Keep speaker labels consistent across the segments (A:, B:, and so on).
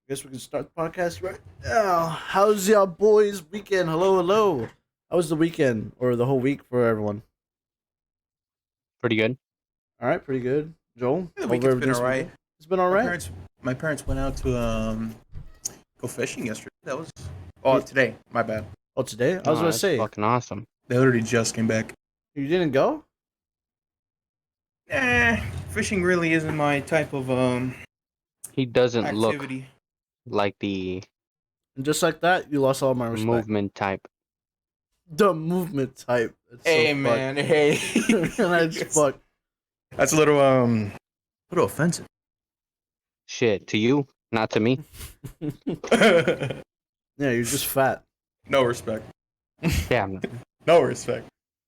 A: Guess we can start the podcast right now. How's y'all boys' weekend? Hello, hello. How was the weekend or the whole week for everyone?
B: Pretty good.
A: All right, pretty good. Joel,
C: Yeah, the
A: over
C: weekend's been
A: this
C: alright.
A: weekend, it's been all
C: My
A: right.
C: parents, my parents went out to go fishing yesterday.
A: Yeah.
C: Today. My bad.
A: Oh, today I was
B: Oh,
A: gonna
B: that's
A: say
B: fucking awesome.
C: They literally just came back.
A: you didn't go,
C: Fishing really isn't my type of
B: He doesn't look
C: activity.
B: like the
A: and just like that, you lost all my respect.
B: movement type.
A: The movement type. It's
C: Hey
A: so
C: man, hey.
A: fucked. That's fucked.
C: That's a little offensive.
B: Shit, to you, not to me.
A: Yeah, you're just fat.
C: No respect.
B: Damn.
C: No respect.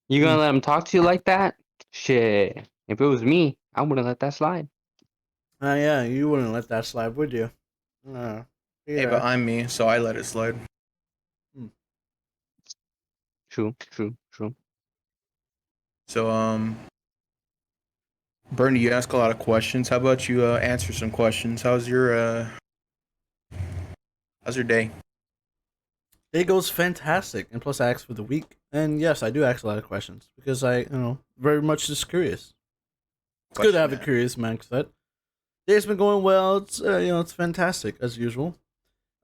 B: You gonna let him talk to you like that? Shit. If it was me, I wouldn't let that slide.
A: Yeah, you wouldn't let that slide, would you? Yeah.
C: Hey, but I'm me, so I let it slide.
B: True, true, true.
C: So Bernie, you ask a lot of questions. How about you answer some questions? How's your day?
A: Day goes fantastic, and plus I asked for the week. And yes, I do ask a lot of questions because very much just curious. It's good to have a curious mindset. Day's been going well. It's it's fantastic as usual.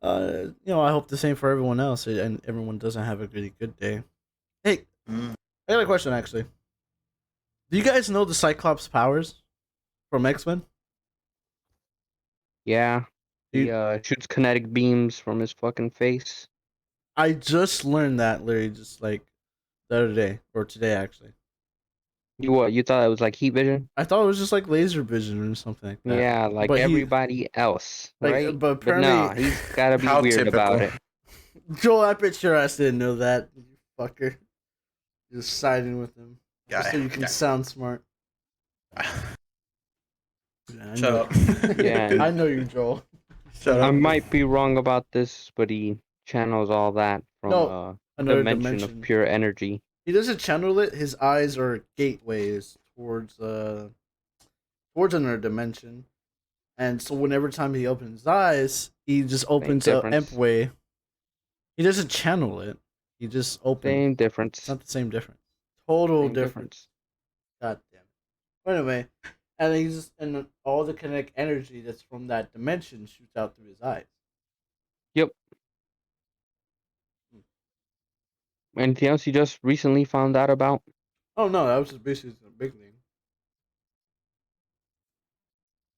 A: I hope the same for everyone else, and everyone doesn't have a really good day. Hey, I got a question actually. Do you guys know the Cyclops' powers from X-Men?
B: Yeah. He
A: You-
B: shoots kinetic beams from his fucking face.
A: I just learned that literally just like the other day or today actually.
B: You what? You thought it was like heat vision?
A: I thought it was just like laser vision or something like that.
B: Yeah, like
A: But
B: everybody else,
A: like,
B: right?
A: but
B: But no,
A: apparently-
B: he's gotta be
C: How
B: weird
C: typical.
B: about it.
A: Joel, I bet your ass didn't know that, you fucker. Just siding with him. Just so you can sound smart. Yeah, I
C: Shut
A: know-
C: up.
B: Yeah.
A: I know you, Joel.
C: Shut
B: I
C: up.
B: might be wrong about this, but he channels all that from
A: No,
B: a
A: another
B: dimension of pure energy.
A: He doesn't channel it. His eyes are gateways towards another dimension, and so whenever time he opens his eyes, he just opens a
B: difference.
A: way. He doesn't channel it. He just opens.
B: Same
A: It's
B: difference.
A: not the same difference. Total
B: Same
A: difference. God damn it. But anyway, and all the kinetic energy that's from that dimension shoots out through his eyes.
B: Yep. Anything else you just recently found out about?
A: Oh no, that was just basically the big thing.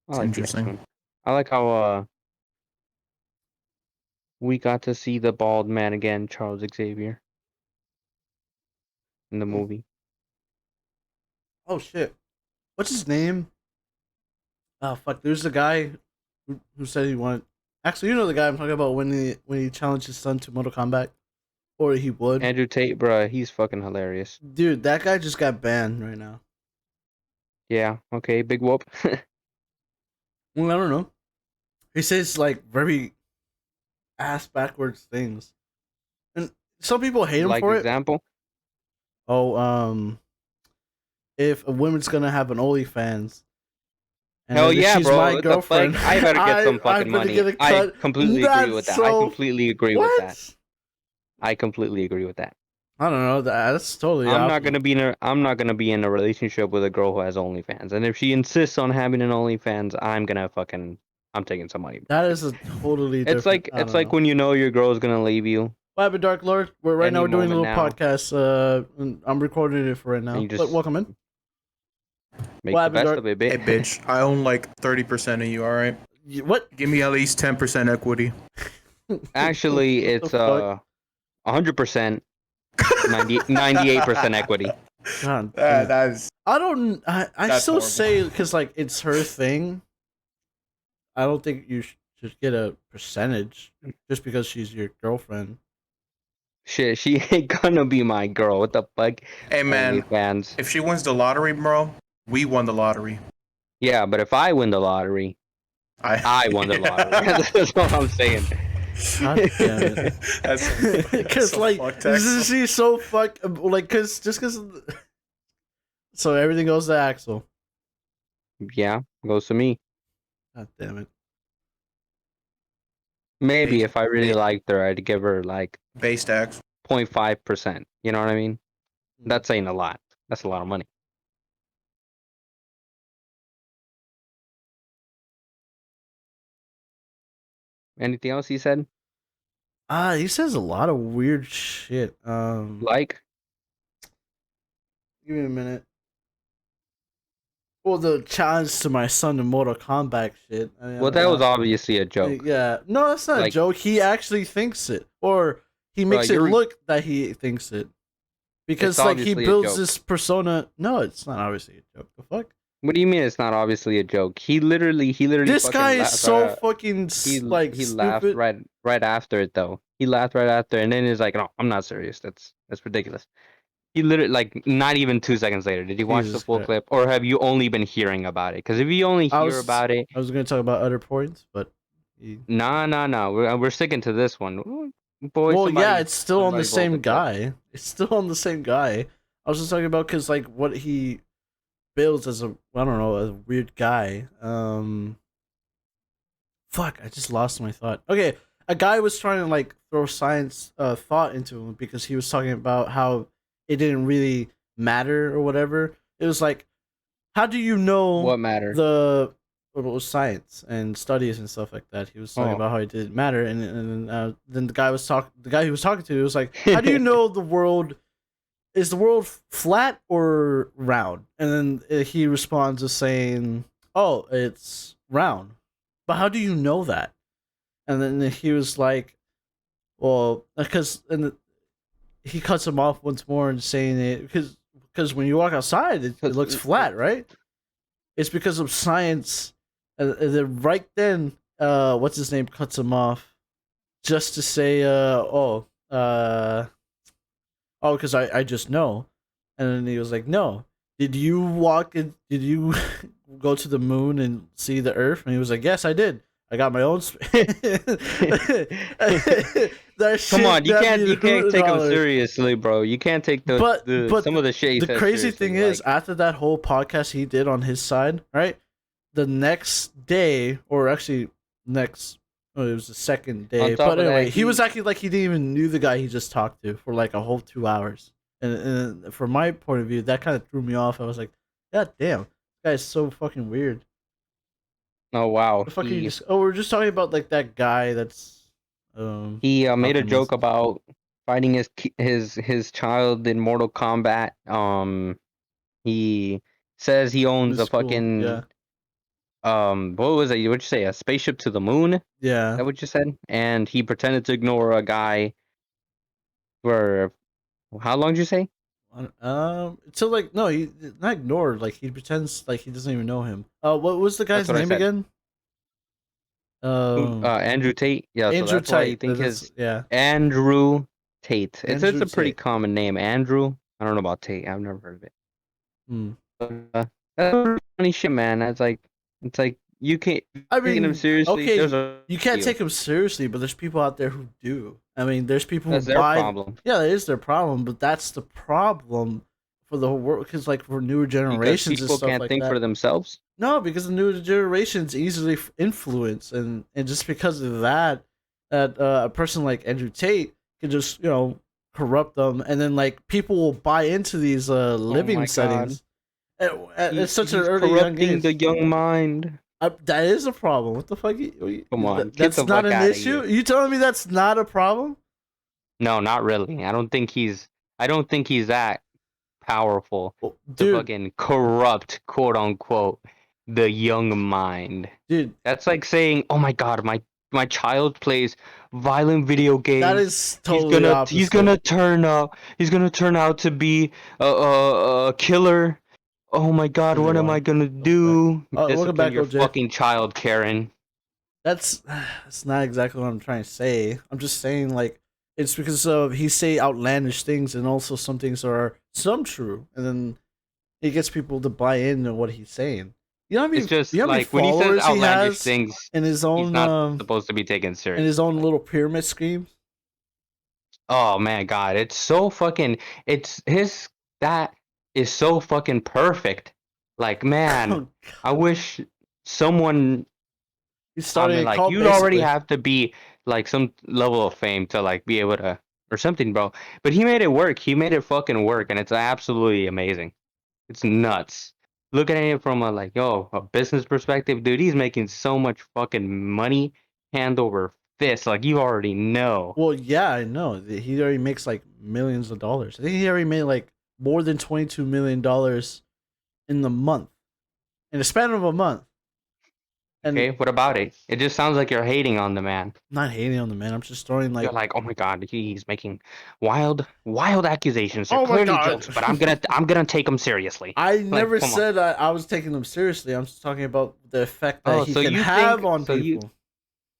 B: I like the
C: Interesting.
B: X-Men. I like how we got to see the bald man again, Charles Xavier, in the movie.
A: Oh shit. What's his name? Oh fuck! There's the guy who said he wanted. Actually, you know the guy I'm talking about when he challenged his son to Mortal Kombat, or he would.
B: Andrew Tate, bruh, he's fucking hilarious.
A: Dude, that guy just got banned right now.
B: Yeah, okay, big whoop.
A: Well, I don't know. He says like very ass backwards things, and some people hate him
B: Like
A: for it.
B: example?
A: Oh, if a woman's gonna have an OnlyFans. And
B: Hell
A: then if
B: yeah,
A: she's
B: bro.
A: my
B: What the
A: girlfriend.
B: fuck? I better get some
A: I
B: fucking
A: better
B: money.
A: get a
B: I
A: cut.
B: completely
A: That's
B: agree with that. I
A: so-
B: completely agree with
A: What?
B: that. I completely agree with that.
A: I don't know. That's totally.
B: I'm not gonna be in a relationship with a girl who has OnlyFans, and if she insists on having an OnlyFans, I'm taking some money.
A: That is a totally.
B: It's
A: different,
B: like when you know your girl's gonna leave you,
A: What happened, Dark Lord? Right now we're
B: Any
A: doing a little
B: moment now.
A: podcast. And I'm recording it for right now.
B: and you
A: But
B: just
A: welcome in.
B: make
A: What
B: the
A: happened,
B: best
A: Dark?
B: of it,
C: Hey,
B: bitch.
C: bitch. I own like 30% of you. All right.
A: What?
C: Give me at least 10% equity.
B: Actually,
A: What
B: it's
A: the fuck?
B: 100%, 98% equity.
A: God damn.
C: That is.
A: I
C: That's
A: still
C: horrible.
A: say because like it's her thing. I don't think you should get a percentage just because she's your girlfriend.
B: Shit, she ain't gonna be my girl. What the fuck?
C: Hey man,
B: OnlyFans.
C: if she wins the lottery, bro, we won the lottery.
B: Yeah, but if I win the lottery, I won the lottery. That's what I'm saying.
A: God damn it.
C: That's
A: Because
C: so
A: like
C: fucked,
A: this
C: Axel.
A: is so fuck like because so everything goes to Axel.
B: Yeah, goes to me.
A: God damn it.
B: Maybe
C: Base,
B: if I really liked her, I'd give her like
C: base tax.
B: 0.5%. You know what I mean?
A: Mm.
B: That's saying a lot. That's a lot of money. Anything else he said?
A: He says a lot of weird shit.
B: Like?
A: Give me a minute. Well, the challenge to my son in Mortal Kombat shit. I mean,
B: Well, that was obviously a joke.
A: yeah. No, that's not a
B: Like,
A: joke. He actually thinks it, or he
B: Bro,
A: makes it
B: you're-
A: look that he thinks it, because
B: It's
A: like he
B: obviously a
A: builds
B: joke.
A: this persona. No, it's not obviously a joke. The fuck.
B: What do you mean it's not obviously a joke? He literally
A: This
B: fucking
A: guy is
B: laughed
A: so
B: right
A: fucking
B: he laughed
A: stupid.
B: right after it though. He laughed right after, and then he's like, "No, I'm not serious. That's ridiculous." He literally like not even 2 seconds later. Did you watch the
A: Jesus
B: full
A: Christ.
B: clip, or have you only been hearing about it? Because if you only hear about it,
A: I was gonna talk about other points, but
B: nah. We're sticking to this one. Ooh, boy,
A: well, yeah,
B: somebody
A: it's still on the same
B: volted up.
A: guy. It's still on the same guy. I was just talking about because like what he builds as a I don't know a weird guy. Fuck, I just lost my thought. Okay, a guy was trying to like throw science thought into him because he was talking about how it didn't really matter or whatever. It was like, how do you know
B: What matter?
A: the what was science and studies and stuff like that? He was talking
B: Oh.
A: about how it didn't matter, and then the guy he was talking to was like, how do you know the world is the world flat or round? And then he responds to saying, oh, it's round. But how do you know that? And then he was like, well, because he cuts him off once more and saying it because when you walk outside, it looks flat, right? It's because of science. And then right then, what's his name cuts him off just to say, because I just know. And then he was like, no. Did you walk in? Did you go to the moon and see the Earth? And he was like, yes, I did. I got my own.
B: Come on, you can't take him seriously, bro. You can't take
A: but
B: some of the shit. He
A: the
B: says
A: crazy
B: seriously,
A: thing
B: like,
A: is, after that whole podcast he did on his side, right? The next day, or actually next, oh, it was the second day.
B: On top
A: But
B: of
A: anyway,
B: that,
A: he was acting like he didn't even knew the guy he just talked to for like a whole 2 hours. And from my point of view, that kind of threw me off. I was like, God damn, this guy is so fucking weird.
B: oh wow,
A: The fuck are you just? Oh, we're just talking about like that guy that's.
B: he made a
A: talking
B: joke
A: this-
B: about fighting his child in Mortal Kombat. He says he owns
A: in
B: a
A: school,
B: fucking
A: yeah,
B: what was it? What'd you say? A spaceship to the moon? Is
A: yeah.
B: that what you said? And he pretended to ignore a guy for how long did you say?
A: So like no, he not ignored. Like he pretends like he doesn't even know him. What was the guy's
B: That's what I
A: name
B: said.
A: again?
B: Andrew Tate. Yeah, so
A: Andrew
B: that's why you
A: Tate.
B: think
A: That's,
B: his
A: yeah.
B: Andrew Tate. It's
A: Andrew
B: a pretty
A: Tate.
B: common name, Andrew. I don't know about Tate. I've never heard of it.
A: Hmm.
B: That's funny shit, man. It's like you can't
A: I
B: taking him
A: mean,
B: seriously.
A: okay,
B: There's a
A: you can't
B: deal.
A: take him seriously, but there's people out there who do. I mean, there's people
B: That's
A: who
B: their
A: buy.
B: problem.
A: Yeah, that is their problem, but that's the problem for the whole world. Because like for newer
B: Because
A: generations and
B: people
A: stuff
B: can't
A: like
B: think
A: that.
B: for themselves.
A: No, because the newer generations easily influence, and just because of that, a person like Andrew Tate can just corrupt them, and then like people will buy into these living
B: my
A: settings at such an
B: He's
A: early young
B: corrupting
A: age.
B: the young mind.
A: That is a problem. What the fuck?
B: Come on, get
A: That's
B: the
A: not
B: fuck
A: an
B: outta
A: issue.
B: here.
A: You telling me that's not a problem?
B: No, not really. I don't think he's that powerful
A: Well,
B: to
A: dude,
B: fucking corrupt, quote unquote, the young mind.
A: dude,
B: That's like saying, "Oh my god, my child plays violent video games.
A: that is totally opposite.
B: He's gonna turn out to be a killer. Oh my god, what am I gonna do?
A: welcome
B: Discipline
A: back,
B: your
A: OJ.
B: fucking child, Karen."
A: That's not exactly what I'm trying to say. I'm just saying like it's because of he say outlandish things and also some things are some true, and then he gets people to buy into what he's saying. You know what I mean?
B: It's just
A: You know how many
B: like when he says
A: followers he
B: outlandish
A: has
B: things,
A: in his
B: he's
A: own
B: not supposed to be taken
A: in
B: seriously.
A: his own little pyramid scheme?
B: Oh man, God, it's so fucking. It's his. That is so fucking perfect. Like, man, I wish someone.
A: He's
B: I
A: starting
B: mean,
A: a
B: like,
A: cult
B: you'd already
A: basically.
B: have to be like some level of fame to like be able to or something, bro. But he made it work. He made it fucking work, and it's absolutely amazing. It's nuts. Looking at it from a business perspective, dude, he's making so much fucking money hand over fist. Like you already know.
A: Well, yeah, I know. He already makes like millions of dollars. I think he already made like more than $22 million in the month, in the span of a month. And
B: Okay, what about it? It just sounds like you're hating on the man.
A: I'm not hating on the man. I'm just throwing
B: You're
A: like,
B: like, oh my god, he's making wild accusations. They're
A: oh my
B: clearly
A: god,
B: jokes, but I'm gonna take them seriously.
A: I never
B: come on.
A: said I was taking them seriously. I'm just talking about the effect that
B: Oh,
A: he
B: so
A: can
B: you
A: have
B: think-
A: on
B: so you-
A: people.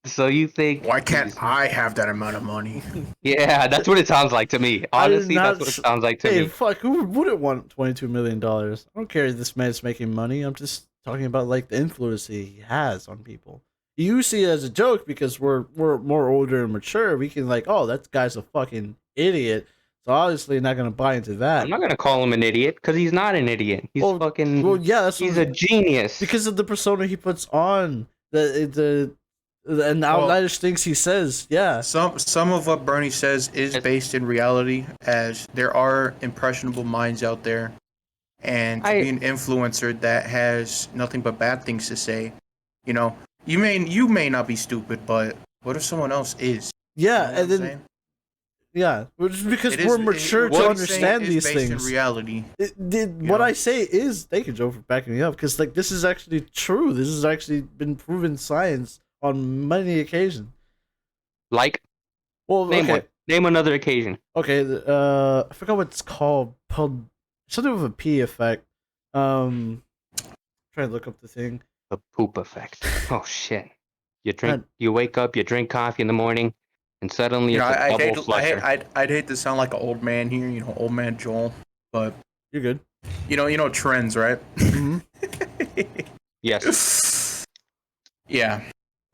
B: So you think?
C: Why can't I have that amount of money?
B: Yeah, that's what it sounds like to me. Honestly,
A: not
B: that's what it
A: s-
B: sounds like to
A: Hey,
B: me.
A: fuck, who wouldn't want $22 million? I don't care if this man's making money. I'm just talking about like the influence he has on people. You see it as a joke because we're more older and mature. We can like, oh, that guy's a fucking idiot. So obviously not gonna buy into that.
B: I'm not gonna call him an idiot because he's not an idiot. He's fucking.
A: Well, yeah, that's
B: he's
A: what,
B: a genius.
A: because of the persona he puts on, the and the outlandish things he says. Yeah,
C: Some of what Bernie says is based in reality, as there are impressionable minds out there, and to be an influencer that has nothing but bad things to say, you know, you may not be stupid, but what if someone else is?
A: yeah,
C: You know what
A: and
C: I'm
A: then
C: saying?
A: yeah, which because
C: It
A: we're
C: is-
A: mature
C: what
A: to
C: he's saying
A: understand
C: is
A: these
C: based
A: things.
C: in reality.
A: What
C: know?
A: I say is, thank you, Joe, for backing me up, because like this is actually true. This has actually been proven science on many occasions.
B: Like,
A: Well,
B: name
A: okay,
B: one. Name another occasion.
A: okay. I forgot what it's called. Something with a P effect. Try to look up the thing.
B: The poop effect. Oh shit. You
A: God.
B: you wake up, you drink coffee in the morning, and suddenly
C: You know,
B: it's a double
C: I'd
B: flusher.
C: hate to sound like an old man here, you know, old man Joel, but
A: You're good.
C: you know trends, right?
A: Mhm.
B: Yes.
C: Yeah,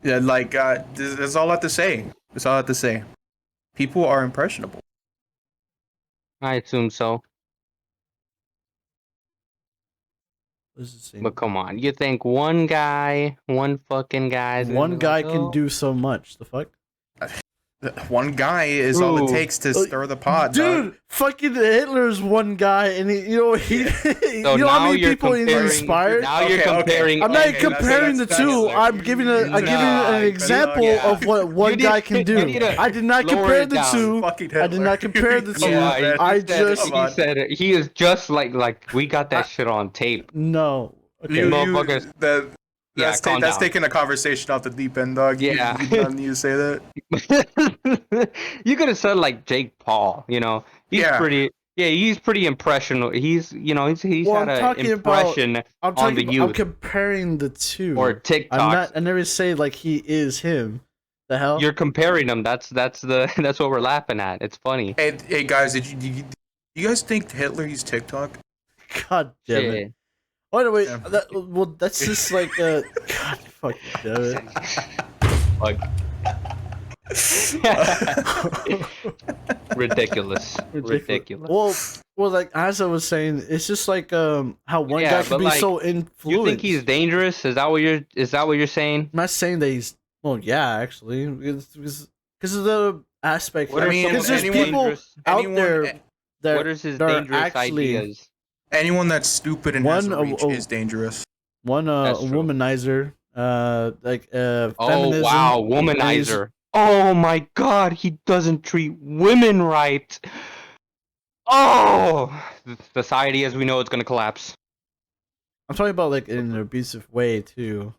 C: like that's all I have to say. That's all I have to say. People are impressionable.
B: I assume so.
A: What does it say?
B: But come on, you think one fucking guy,
A: One guy can do so much. The fuck?
C: One guy is all it
B: Ooh.
C: takes to stir the pot,
A: Dude,
C: dog.
A: fucking Hitler's one guy, and he, you know he,
B: So
A: you know how
B: now
A: many
B: you're
A: people he
B: comparing-
A: inspired.
B: Now you're
C: Okay, okay.
B: comparing.
A: I'm not
C: Okay,
A: comparing the
C: that's
A: two.
C: Hitler.
A: I'm giving an example
B: yeah.
A: of what one
B: You
A: guy
B: need-
A: can
B: you
A: do.
B: need to
A: I did not
B: lower
A: compare
B: it
A: the
B: down.
A: two.
C: Fucking
A: I did
C: Hitler.
A: not compare the two.
B: Yeah, he
A: I
B: said
A: just-
B: it, he said it. He is just like we got that
A: I-
B: shit on tape.
A: No. Okay.
B: Motherfuckers. Yeah,
C: That's
B: calm
C: that's
B: down.
C: taking a conversation off the deep end, dog.
B: Yeah.
C: You don't need to say that.
B: You could have said like Jake Paul. You know, he's
C: Yeah.
B: pretty. Yeah, he's pretty impressionable. He's he's
A: Well,
B: had
A: I'm
B: an
A: talking about-
B: impression
A: I'm
B: on
A: talking.
B: the
A: I'm
B: youth
A: comparing the two.
B: or TikTok.
A: I'm not. I never say like he is him. The hell?
B: You're comparing them. That's that's what we're laughing at. It's funny.
C: Hey guys, did you guys think Hitler used TikTok?
A: God damn it.
B: Shit.
A: Oh no, wait.
C: Yeah.
A: Well, that's just like God fucking damn it.
B: Like, ridiculous.
A: Well, like as I was saying, it's just like how one
B: Yeah,
A: guy can
B: but,
A: be
B: like,
A: so influenced.
B: You think he's dangerous? Is that what you're saying?
A: I'm not saying that he's. Well, yeah, actually, because of the aspect.
B: What are
A: because
B: some
A: there's
B: anyone-
A: people
B: dangerous-
A: out
C: anyone-
A: there that
B: What is his
A: that are
B: dangerous
A: actually
B: ideas?
C: Anyone that's stupid and has
A: One,
C: a reach
A: oh,
C: is dangerous.
A: one
B: That's true.
A: womanizer, like
B: Oh
A: feminism.
B: wow, womanizer. Oh my god, he doesn't treat women right. Oh, society as we know it's gonna collapse.
A: I'm talking about like in an abusive way too.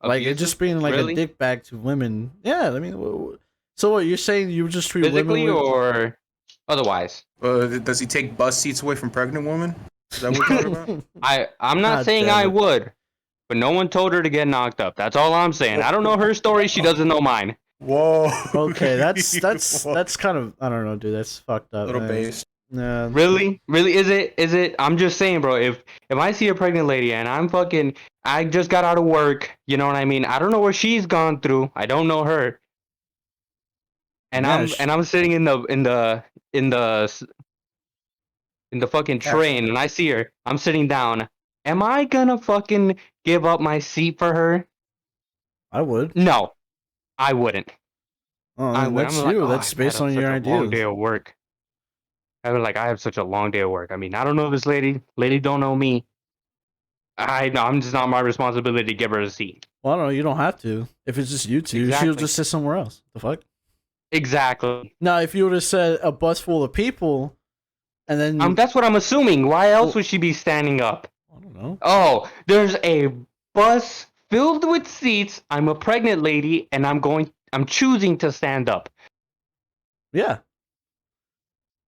A: Like it
B: Abusive?
A: just being like
B: Really?
A: a dick bag to women. Yeah, I mean, so what you're saying? You just treat
B: Physically
A: women with,
B: or otherwise?
C: Does he take bus seats away from pregnant women? Is that what we're talking about?
B: I'm not
A: God
B: saying
A: damn
B: I
A: it.
B: would, but no one told her to get knocked up. That's all I'm saying. I don't know her story. She doesn't know mine.
C: Whoa.
A: Okay, that's
C: Whoa.
A: kind of, I don't know, dude. That's fucked up.
C: Little
A: man.
C: base.
A: Yeah.
B: Really? Is it? I'm just saying, bro. If I see a pregnant lady and I just got out of work, you know what I mean? I don't know what she's gone through. I don't know her. And
A: Yeah,
B: I'm sitting in the fucking train and I see her. I'm sitting down. Am I gonna fucking give up my seat for her?
A: I would.
B: No, I wouldn't.
A: Oh,
B: when
A: that's
B: I'm like,
A: you.
B: oh,
A: That's
B: I've
A: based
B: had
A: on
B: such
A: your
B: a long day
A: ideas.
B: of work. I have such a long day of work. I mean, I don't know this lady. Lady don't know me. I'm just not my responsibility to give her a seat.
A: Well, I don't know. You don't have to. If it's just you two, she'll
B: Exactly.
A: just sit somewhere else. The fuck?
B: Exactly.
A: Now, if you would have said a bus full of people, and then
B: That's what I'm assuming. Why else
A: Well-
B: would she be standing up?
A: I don't know.
B: Oh, there's a bus filled with seats. I'm a pregnant lady, and I'm choosing to stand up.
A: Yeah.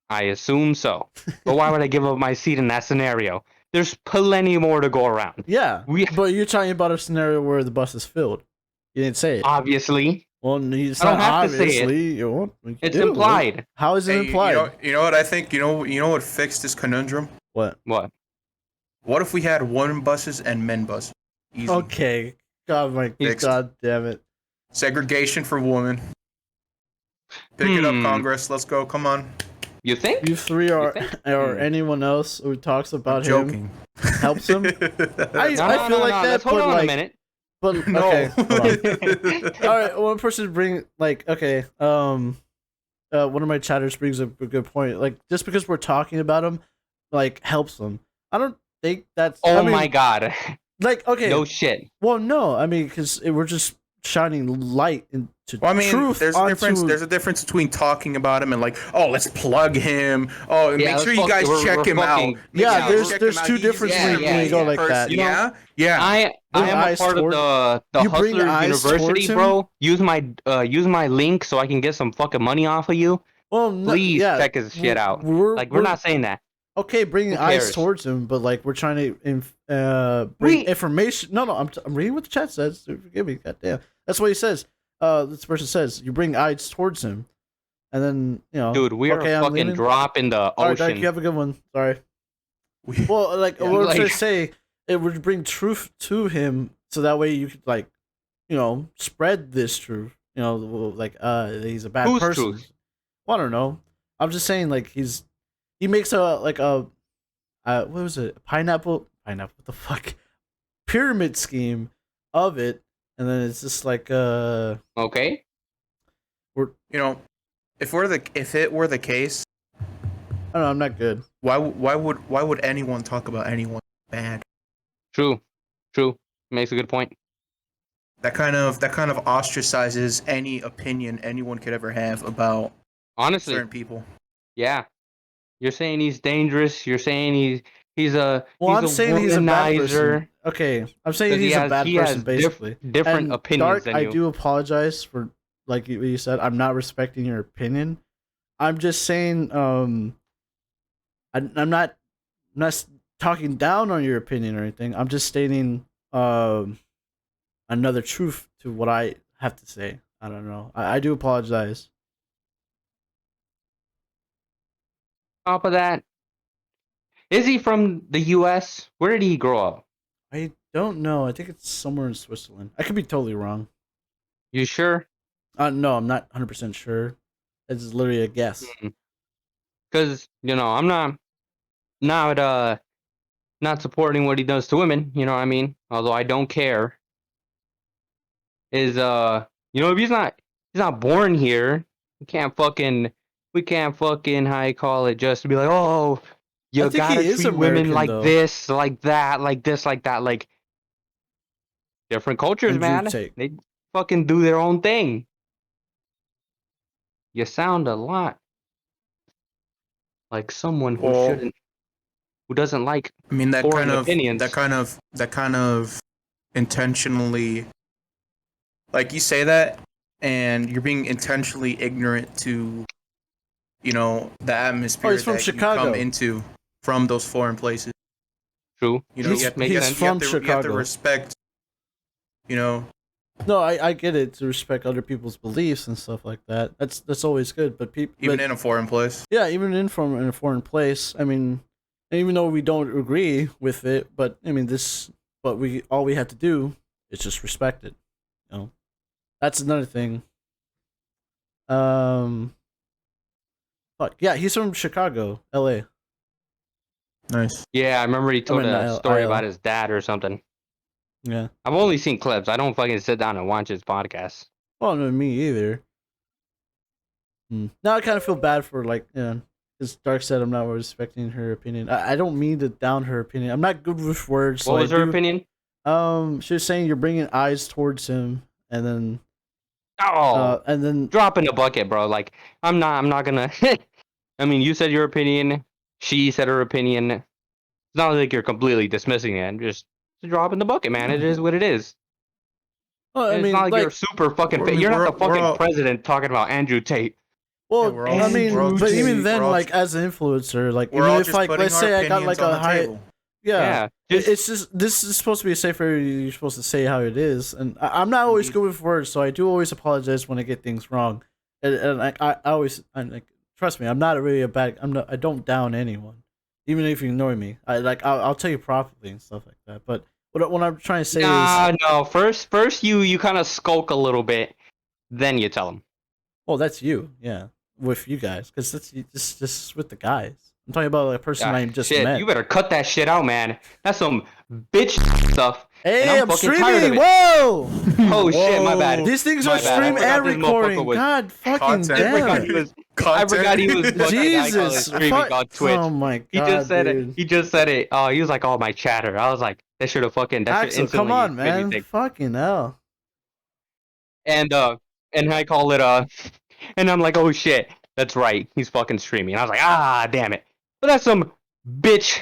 B: I assume so. But why would I give up my seat in that scenario? There's plenty more to go around.
A: Yeah. But you're talking about a scenario where the bus is filled. You didn't say it.
B: Obviously.
A: Well, it's
B: I don't
A: not
B: have to say it.
A: obviously. You
B: It's
A: do.
B: implied.
A: How is it
C: Hey,
A: implied?
C: you know what I think? You know what fixed this conundrum?
A: What?
B: What?
C: What if we had women buses and men buses? Easy.
A: Okay. God,
C: Fixed.
A: God damn it.
C: Segregation for women. Pick it up, Congress. Let's go. Come on.
B: You think?
A: You three are, or anyone else who talks about him helps him. I feel like that.
B: Let's hold on a minute.
A: But
C: No.
A: okay, hold on. All right, one person bring okay. One of my chatters brings up a good point. Like, just because we're talking about him, like, helps them. I don't think that's.
B: Oh
A: I mean,
B: my god.
A: Like, okay.
B: No shit.
A: Well, no, I mean, because we're just shining light into
C: Well, I mean,
A: truth.
C: there's a difference. There's a difference between talking about him and like, oh, let's plug him. Oh, and make sure you guys check him out.
A: Yeah, there's two differences when you go like that.
C: Yeah, yeah.
B: I am a part of the Hustlers University, bro. Use my link so I can get some fucking money off of you.
A: Well,
B: please check his shit out. We're not saying that.
A: Okay, bringing eyes towards him, but like we're trying to bring information. No, I'm reading what the chat says. Forgive me, goddamn. That's what he says. This person says you bring eyes towards him, and then
B: dude, we are a fucking drop in the ocean.
A: All right, Dyke, you have a good one. Sorry. Well, like what I'm trying to say, it would bring truth to him, so that way you could spread this truth. He's a bad person.
B: Truth?
A: Well, I don't know. I'm just saying, like he makes what was it? Pineapple. What the fuck? Pyramid scheme of it, and then it's just like
B: okay.
C: If it were the case,
A: I don't know. I'm not good.
C: Why would anyone talk about anyone bad?
B: True. Makes a good point.
C: That kind of ostracizes any opinion anyone could ever have about certain people.
B: Yeah. You're saying he's dangerous. You're saying he's a
A: I'm saying he's a bad person. Okay, I'm saying he's a bad person basically.
B: Different opinions than you.
A: I do apologize for like you said. I'm not respecting your opinion. I'm just saying I'm not talking down on your opinion or anything. I'm just stating another truth to what I have to say. I don't know. I do apologize.
B: Top of that, is he from the U.S.? Where did he grow up?
A: I don't know. I think it's somewhere in Switzerland. I could be totally wrong.
B: You sure?
A: No, I'm not 100% sure. It's literally a guess.
B: Because I'm not supporting what he does to women. You know what I mean? Although I don't care. Is if he's not born here, we can't fucking how you call it, just to be like, oh, you gotta treat women like this, like that, like this, like that, like different cultures, man. They fucking do their own thing. You sound a lot like someone who doesn't like foreign opinions.
C: That kind of intentionally, like, you say that and you're being intentionally ignorant to the atmosphere that
A: Chicago.
C: you come into from those foreign places.
B: True.
A: He's from Chicago.
C: You have to respect.
A: No, I get it, to respect other people's beliefs and stuff like that. That's always good. But
C: in a foreign place.
A: Yeah, even in a foreign place. I mean, even though we don't agree with it, but I mean all we have to do is just respect it. That's another thing. Fuck yeah, he's from Chicago, L.A.
C: Nice.
B: Yeah, I remember he told a story about his dad or something.
A: Yeah.
B: I've only seen clips. I don't fucking sit down and watch his podcast.
A: Well, no, me either. Now I kind of feel bad for because Dark said I'm not respecting her opinion. I don't mean to down her opinion. I'm not good with words.
B: What was her opinion?
A: She was saying you're bringing eyes towards him, and then
B: Drop in the bucket, bro. Like I'm not gonna. I mean, you said your opinion. She said her opinion. It's not like you're completely dismissing it. Just drop in the bucket, man. It is what it is.
A: Well,
B: It's not like you're super fucking. You're not the fucking president talking about Andrew Tate.
A: Well,
C: Yeah,
A: I mean, but even then, like as an influencer, like even if like let's say I got like a high, it's just this is supposed to be a safe area. You're supposed to say how it is, and I'm not always good with words, so I do always apologize when I get things wrong, and I always trust me, I'm not really a bad. I don't down anyone, even if you annoy me. I'll tell you properly and stuff like that. But what I'm trying to say is
B: no. First you kind of skulk a little bit, then you tell them.
A: Oh, that's you, yeah, with you guys, because that's just with the guys. I'm talking about a person I just met.
B: You better cut that shit out, man. That's some bitch stuff.
A: Hey, I'm streaming. Whoa!
B: Oh shit, my bad.
A: These things are stream and recording. God fucking damn!
B: I forgot he was
A: Jesus
B: streaming on Twitch.
A: Oh my god!
B: He just said
A: dude.
B: it. He just said it. Oh, he was like, "Oh, my chatter." I was like, "That should have fucking." That
A: Axel, come on, man! Fucking hell!
B: And I call it and I'm like, "Oh shit, that's right. He's fucking streaming." And I was like, "Ah, damn it!" But that's some bitch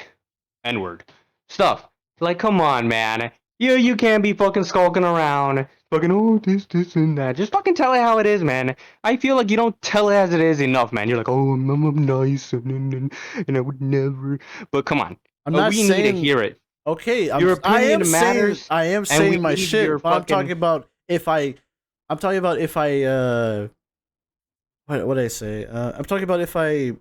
B: N-word stuff. Like, come on, man. You can't be fucking skulking around, fucking this and that. Just fucking tell it how it is, man. I feel like you don't tell it as it is enough, man. You're like, oh, I'm nice and I would never. But come on, we need to hear it.
A: Okay,
B: your opinion matters.
A: I am saying my shit. But I'm talking about if I. I'm talking about if I. What did I say? I'm talking about if I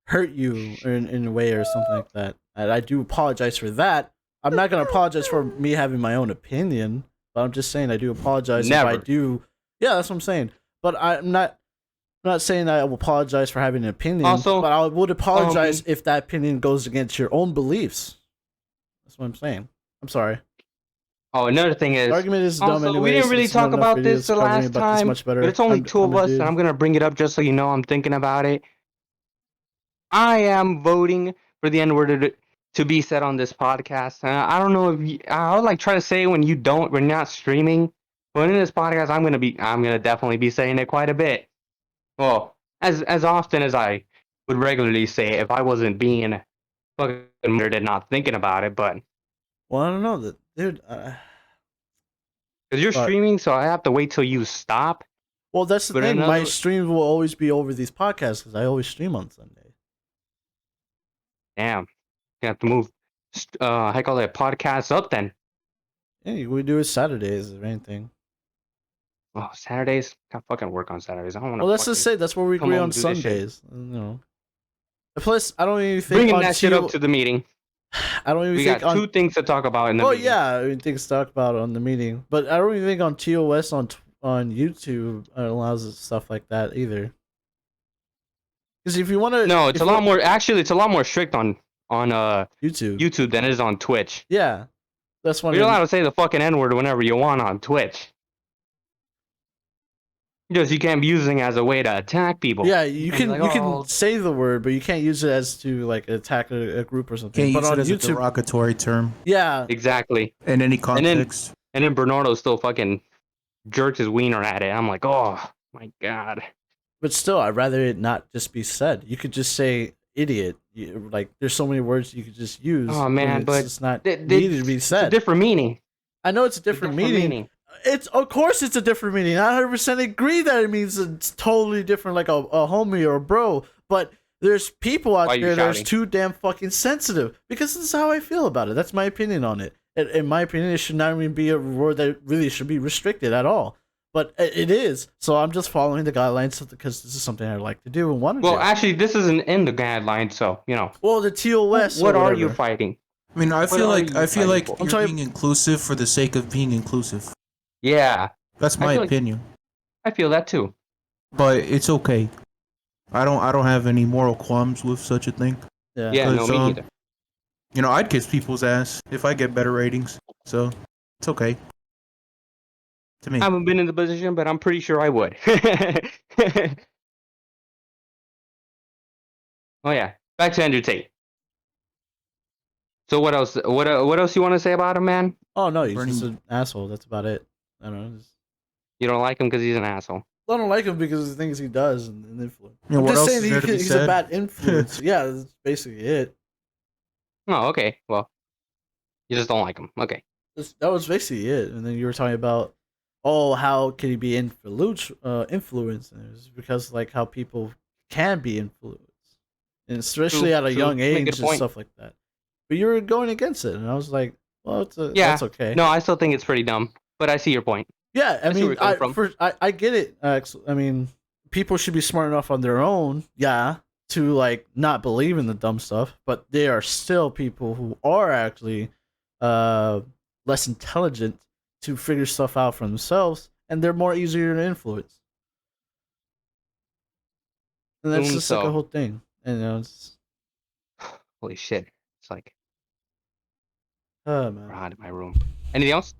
A: hurt you in a way or something like that. And I do apologize for that. I'm not gonna apologize for me having my own opinion, but I'm just saying I do apologize if I do. Yeah, that's what I'm saying. But I'm not saying I will apologize for having an opinion. Also, but I would apologize if that opinion goes against your own beliefs. That's what I'm saying. I'm sorry.
B: Oh, another thing is,
A: the argument is dumb anyway.
B: We didn't really talk about this the last time, but it's only two of us, and I'm gonna bring it up just so you know I'm thinking about it. I am voting for the N-word to be said on this podcast. I don't know if I would like try to say it when you're not streaming, but in this podcast, I'm gonna definitely be saying it quite a bit. Well, as often as I would regularly say it if I wasn't being fucking murdered and not thinking about it. But
A: well, I don't know, dude.
B: Because you're streaming, so I have to wait till you stop.
A: Well, that's the thing. My streams will always be over these podcasts because I always stream on Sunday.
B: Damn. You have to move, I call it podcasts up then.
A: Yeah, we do it Saturdays or anything.
B: Oh, Saturdays? I fucking work on Saturdays. I don't want to.
A: Well, let's just say that's where we agree on Sundays. You know. Plus, I don't even think
B: bringing that shit up to the meeting.
A: I don't even
B: we
A: think
B: got two things to talk about in the meeting.
A: Yeah, I mean, things to talk about on the meeting, but I don't even think on TOS on YouTube allows stuff like that either. Because if you want to,
B: no, it's a lot more. Actually, it's a lot more strict on
A: YouTube
B: than it is on Twitch.
A: Yeah, that's one.
B: You're allowed to say the fucking N-word whenever you want on Twitch. Because you can't be using it as a way to attack people.
A: Yeah, you can say the word, but you can't use it as to like attack a group or something.
C: Can't
A: but
C: use
A: on
C: it as
A: YouTube,
C: a derogatory term.
A: Yeah,
B: exactly.
C: In any context.
B: And then Bernardo still fucking jerked his wiener at it. I'm like, oh my god.
A: But still, I'd rather it not just be said. You could just say idiot. Like, there's so many words you could just use.
B: Oh man, but
A: it's not needed to be said.
B: It's a different meaning.
A: I know it's a different meaning. Of course it's a different meaning. I 100% agree that it means it's totally different, like a homie or a bro. But there's people out there that's too damn fucking sensitive, because this is how I feel about it. That's my opinion on it. In my opinion, it should not even be a word that really should be restricted at all. But it is. So I'm just following the guidelines because this is something I like to do and want to do.
B: Well, actually, this isn't in the guidelines, so you know.
A: Well, the TOS.
B: What are you fighting?
C: I mean, I feel like you're being inclusive for the sake of being inclusive.
B: Yeah,
C: that's my opinion.
B: I feel that too.
C: But it's okay. I don't have any moral qualms with such a thing.
B: Yeah, no, me neither.
C: You know, I'd kiss people's ass if I get better ratings. So it's okay. To me.
B: I haven't been in the position, but I'm pretty sure I would. Oh yeah, back to Andrew Tate. So what else? What else you want to say about him, man?
A: Oh no, he's
C: Bernie.
A: just an asshole. That's about it. I don't know.
B: You don't like him because he's an asshole.
A: I don't like him because of the things he does and influence.
C: Yeah,
A: I'm
C: what
A: just
C: else
A: saying
C: is there to be
A: he's a
C: said?
A: bad influence. Yeah, that's basically it.
B: Oh, okay. Well, you just don't like him. Okay.
A: That was basically it. And then you were talking about, oh, how can he be influenced? And it was because like how people can be influenced, and especially
B: True.
A: at a
B: True.
A: young
B: You make a
A: age
B: good
A: and
B: point.
A: stuff like that. But you were going against it, and I was like, well,
B: Yeah.
A: that's okay.
B: No, I still think it's pretty dumb, but I see your point.
A: Yeah, I
B: I see where
A: mean,
B: you're coming from.
A: I get it. I mean, people should be smart enough on their own, yeah, to like not believe in the dumb stuff. But there are still people who are actually uh less intelligent to figure stuff out for themselves, and they're more easier to influence. And that's
B: Boom.
A: just like a
B: So,
A: whole thing. And it's
B: holy shit. It's like
A: oh man,
B: we're out of my room. Anything else?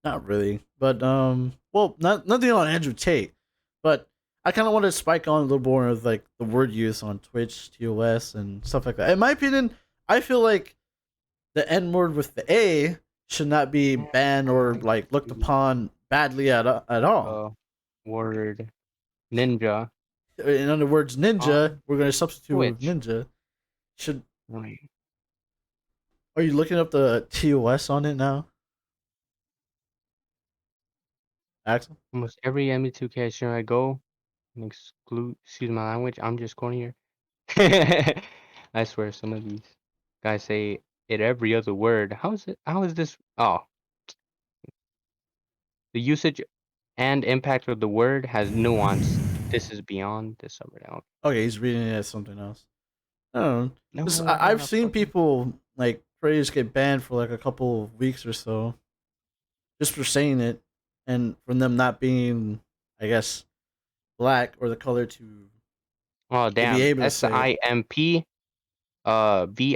A: not really. But well, nothing on Andrew Tate, but I kind of want to spike on a little more of like the word use on Twitch, TOS, and stuff like that. In my opinion, I feel like the N word with the A should not be banned or like looked upon badly at all.
B: Word ninja
A: In other words, ninja,
B: on
A: we're going to substitute with
B: Twitch.
A: ninja. Should
B: Right.
A: Are you looking up the TOS on it now, Axel?
B: Almost every ME2K show I go, and excuse my language, I'm just going here. I swear some of these guys say it every other word. How is this? Oh, the usage and impact of the word has nuance. This is beyond this over now.
A: Okay, he's reading it as something else. I don't know.
B: No,
A: 'Cause
B: I'm
A: I've
B: not
A: seen
B: fucking.
A: people like phrase get banned for like a couple of weeks or so just for saying it, and from them not being, I guess, black or the color
B: Oh
A: to be
B: damn.
A: able to say it.
B: SIMP, VIRGIN,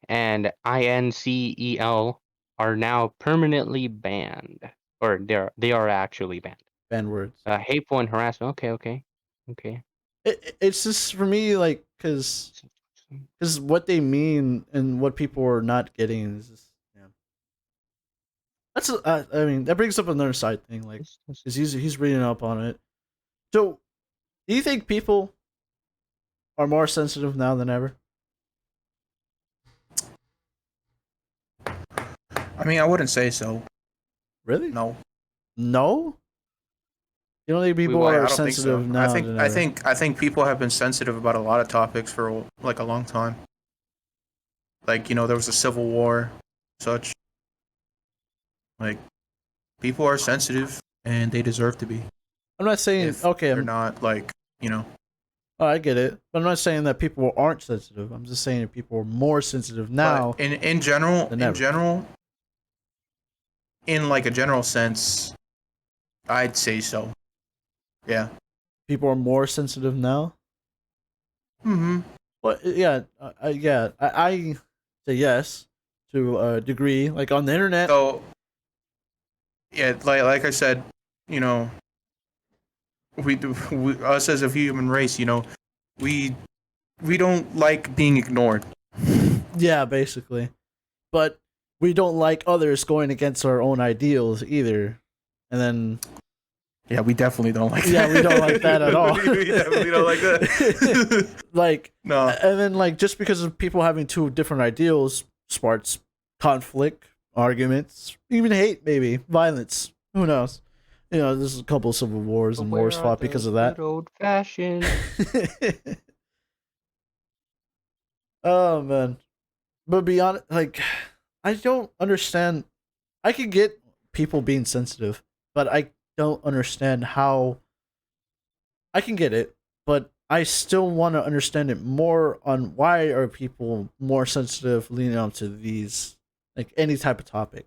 B: and INCEL are now permanently banned, or they are actually banned.
A: Ban words.
B: Hateful and harassment. Okay.
A: It's just for me like because what they mean and what people are not getting is just yeah. I mean that brings up another side thing like because he's reading up on it. So do you think people are more sensitive now than ever?
C: I mean, I wouldn't say so.
A: Really?
C: No.
A: No. You don't think
B: Wait,
A: people
B: why?
C: I
A: are
C: don't think so.
A: sensitive now than ever?
C: I think people have been sensitive about a lot of topics for like a long time. Like, you know, there was a civil war, such. Like, people are sensitive and they deserve to be.
A: I'm not saying
C: If
A: okay.
C: they're not like, you know.
A: Oh, I get it, but I'm not saying that people aren't sensitive. I'm just saying that people are more sensitive now
C: But in general,
A: than ever.
C: in like a general sense, I'd say so. Yeah.
A: People are more sensitive now.
C: Mm-hmm.
A: Well, I say yes to a degree. Like on the internet,
C: So yeah, like I said, you know, us as a human race, you know, we we don't like being ignored.
A: yeah, basically. But we don't like others going against our own ideals either. And then
C: Yeah, we definitely don't like
A: yeah,
C: that.
A: we don't like that at all.
C: We definitely don't like that.
A: Like
C: No.
A: and then like just because of people having two different ideals sparks conflict, arguments, even hate, maybe violence. Who knows? You know, there's a couple of civil wars and wars fought because of that.
B: Good old fashioned.
A: Oh man, but beyond like, I don't understand. I can get people being sensitive, but I don't understand how. I can get it, but I still want to understand it more on why are people more sensitive leaning on to these like any type of topic,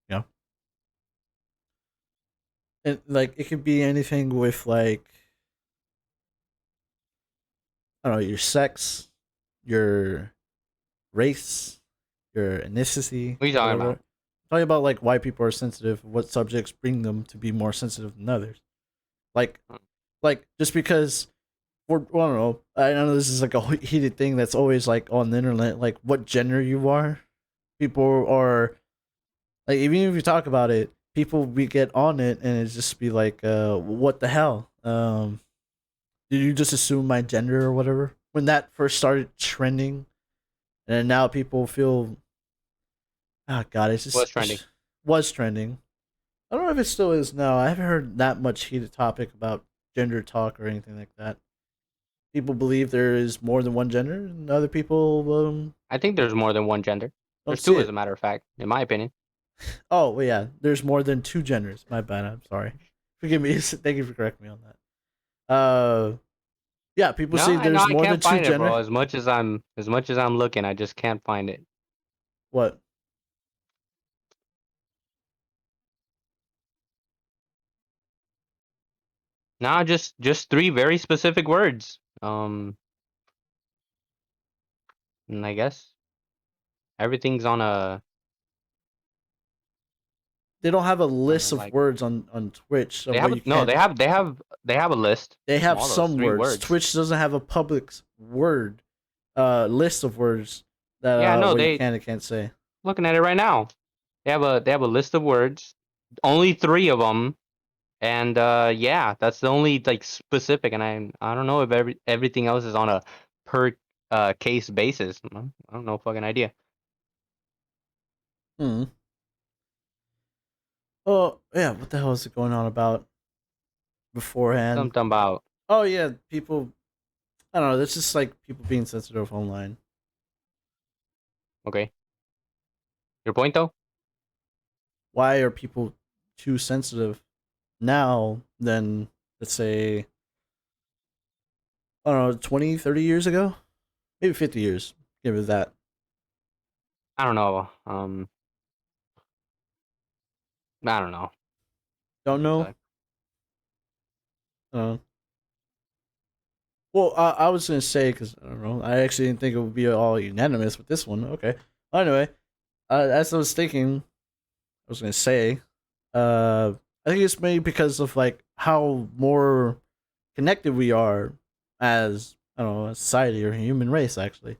A: you know. And like it could be anything with like I don't know your sex, your race, your ethnicity,
B: What are you talking
A: whatever.
B: about?
A: Talking about like why people are sensitive, what subjects bring them to be more sensitive than others. Like, like just because I don't know. I know this is like a heated thing that's always like on the internet, like what gender you are. People are like, even if you talk about it, people we get on it and it just be like, what the hell? Did you just assume my gender or whatever? When that first started trending, and now people feel, oh god,
B: What's trending?
A: was trending. I don't know if it still is now. I haven't heard that much heated topic about gender talk or anything like that. People believe there is more than one gender, and other people
B: I think there's more than one gender.
A: don't
B: There's
A: see
B: two, as
A: it.
B: a matter of fact, in my opinion.
A: Oh, well, yeah, there's more than two genders. My bad. I'm sorry. Forgive me. Thank you for correcting me on that. Yeah, people
B: No,
A: say
B: I know
A: there's
B: I
A: more than
B: can't
A: two
B: find it, bro.
A: gender.
B: As much as I'm looking, I just can't find it.
A: What?
B: No, just three very specific words. And I guess everything's
A: They don't have a
B: on a
A: list of
B: like
A: words on Twitch
B: they
A: of
B: have
A: what
B: a,
A: you
B: no,
A: can't.
B: they have a list.
A: They
B: It's
A: have
B: small though. It's
A: some
B: three
A: words.
B: words.
A: Twitch doesn't have a public word, list of words that
B: Yeah, no,
A: what you
B: they
A: can and can't say.
B: looking at it right now. They have a list of words. Only three of them. And yeah, that's the only like specific, and I don't know if everything else is on a per case basis. I don't know, fucking idea.
A: Hmm. Oh yeah, what the hell is it going on about beforehand?
B: Something about
A: Oh yeah, people. I don't know. It's just like people being sensitive online.
B: okay. Your point though?
A: Why are people too sensitive now than, let's say, I don't know, 20, 30 years ago? Maybe 50 years. Give it that.
B: I don't know. I don't know.
A: Don't
B: It's
A: know. Uh, well, I was gonna say, because I don't know, I actually didn't think it would be all unanimous with this one. Okay. Anyway, as I was thinking, I was gonna say, uh, I think it's maybe because of like how more connected we are as, I don't know, a society or human race. Actually,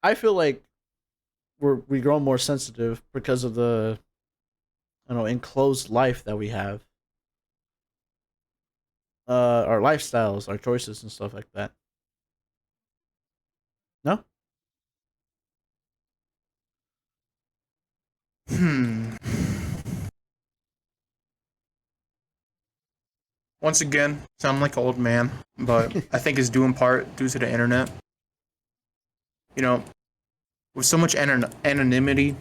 A: I feel like we grow more sensitive because of the, I don't know, enclosed life that we have, our lifestyles, our choices, and stuff like that. No.
C: Hmm. Once again, sound like an old man, but I think it's due in part due to the internet. You know, with so much anonymity,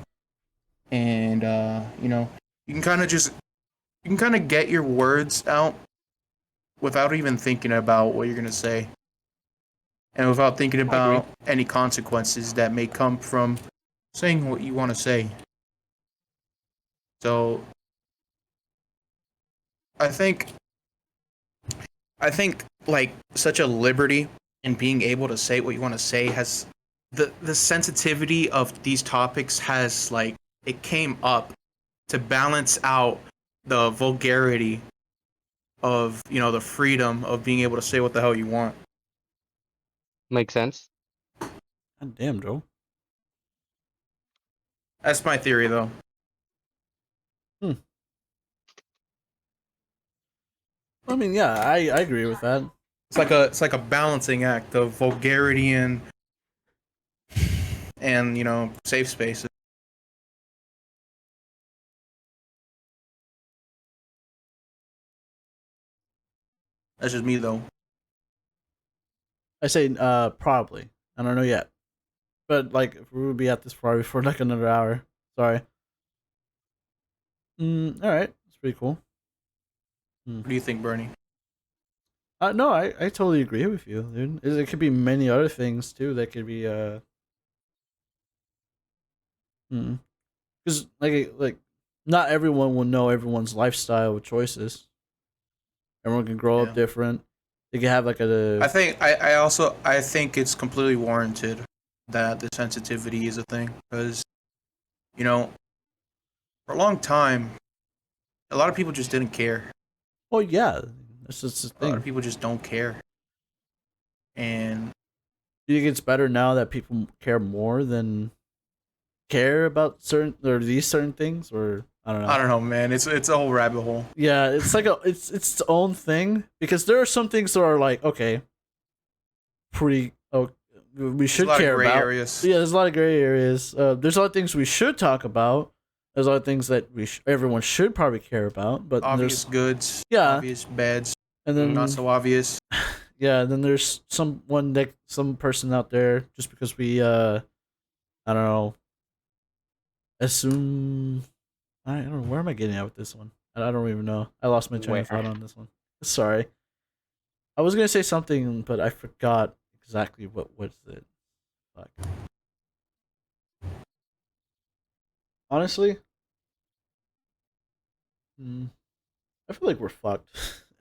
C: and you can kind of just you can kind of get your words out without even thinking about what you're gonna say, and without thinking
B: I agree.
C: about any consequences that may come from saying what you want to say. So I think I think like such a liberty in being able to say what you want to say has the sensitivity of these topics has like it came up to balance out the vulgarity of the freedom of being able to say what the hell you want.
B: Makes sense.
A: God damn, Joe.
C: That's my theory though.
A: Hmm. I mean, yeah, I agree with that.
C: It's like a balancing act of vulgarity and safe spaces. That's just me though.
A: I say probably. I don't know yet. But like we would be at this probably for like another hour. Sorry. All right. That's pretty cool.
C: What do you think, Bernie?
A: No, I totally agree with you, dude. It could be many other things too that could be because like not everyone will know everyone's lifestyle choices. Everyone can grow up
C: Yeah.
A: different. They can have like a
C: I think it's completely warranted that the sensitivity is a thing because you know for a long time a lot of people just didn't care.
A: oh yeah, It's just a
C: A lot of
A: thing.
C: people just don't care. And
A: Do you think it's better now that people care more than care about these certain things, or I don't know.
C: I don't know, man. It's a whole rabbit hole.
A: Yeah, it's like it's its own thing because there are some things that are like okay, pretty we should
C: There's a lot
A: care
C: of gray
A: about.
C: areas.
A: Yeah, there's a lot of gray areas. There's a lot of things we should talk about. There's a lot of things that everyone should probably care about. But
C: Obvious
A: there's
C: goods,
A: yeah,
C: obvious bads,
A: and then
C: not so obvious.
A: yeah, and then there's some person out there just because we I don't know assume I don't know where am I getting at with this one. I don't even know. I lost my train of thought on this one. Sorry. I was gonna say something, but I forgot exactly what was it. Fuck. Honestly, I feel like we're fucked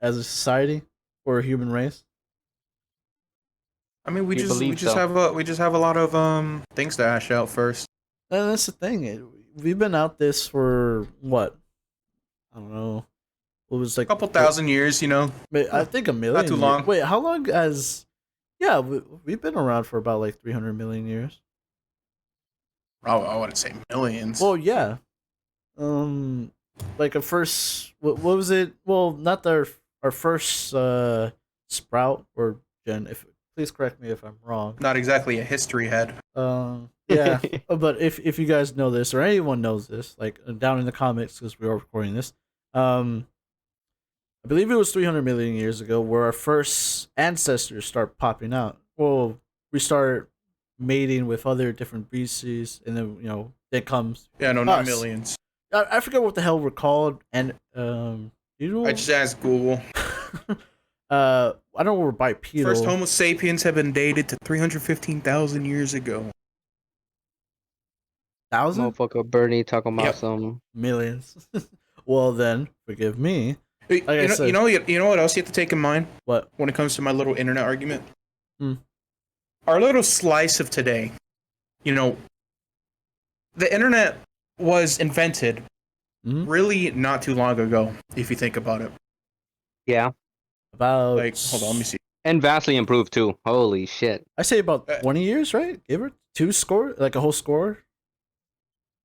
A: as a society or a human race.
C: I mean, we
B: You
C: just
B: believe so?
C: we just have a lot of things to hash out first.
A: And that's the thing. We've been out this for what? I don't know. It was like
C: A couple thousand years, you know.
A: I think a million.
C: Not too long.
A: Wait, how long has? Yeah, we've been around for about like 300 million years.
C: Oh, I wouldn't say millions.
A: Well, yeah. Like a first. What was it? Well, not our first sprout or gen. If please correct me if I'm wrong.
C: Not exactly a history head.
A: Yeah. But if you guys know this or anyone knows this, like down in the comments because we are recording this, I believe it was 300 million years ago where our first ancestors start popping out. Well, we start mating with other different species, and then then comes
C: Yeah, no, not
A: us.
C: millions.
A: I forget what the hell we're called, and you know.
C: I just asked Google.
A: I know we're bipedal.
C: First Homo sapiens have been dated to 315,000 years ago.
A: 1,000
B: Motherfucker Bernie talking about
C: Yep.
B: some.
A: millions. Well, then forgive me.
C: Hey,
A: I said-
C: you know what else you have to take in mind
A: What?
C: when it comes to my little internet argument?
A: Hmm.
C: Our little slice of today, you know, the internet was invented
A: Mhm.
C: really not too long ago, if you think about it.
B: Yeah,
A: About
C: Like, hold on, let me see.
B: and vastly improved too. Holy shit!
A: I say about 20 years, right? Give her two score, like a whole score.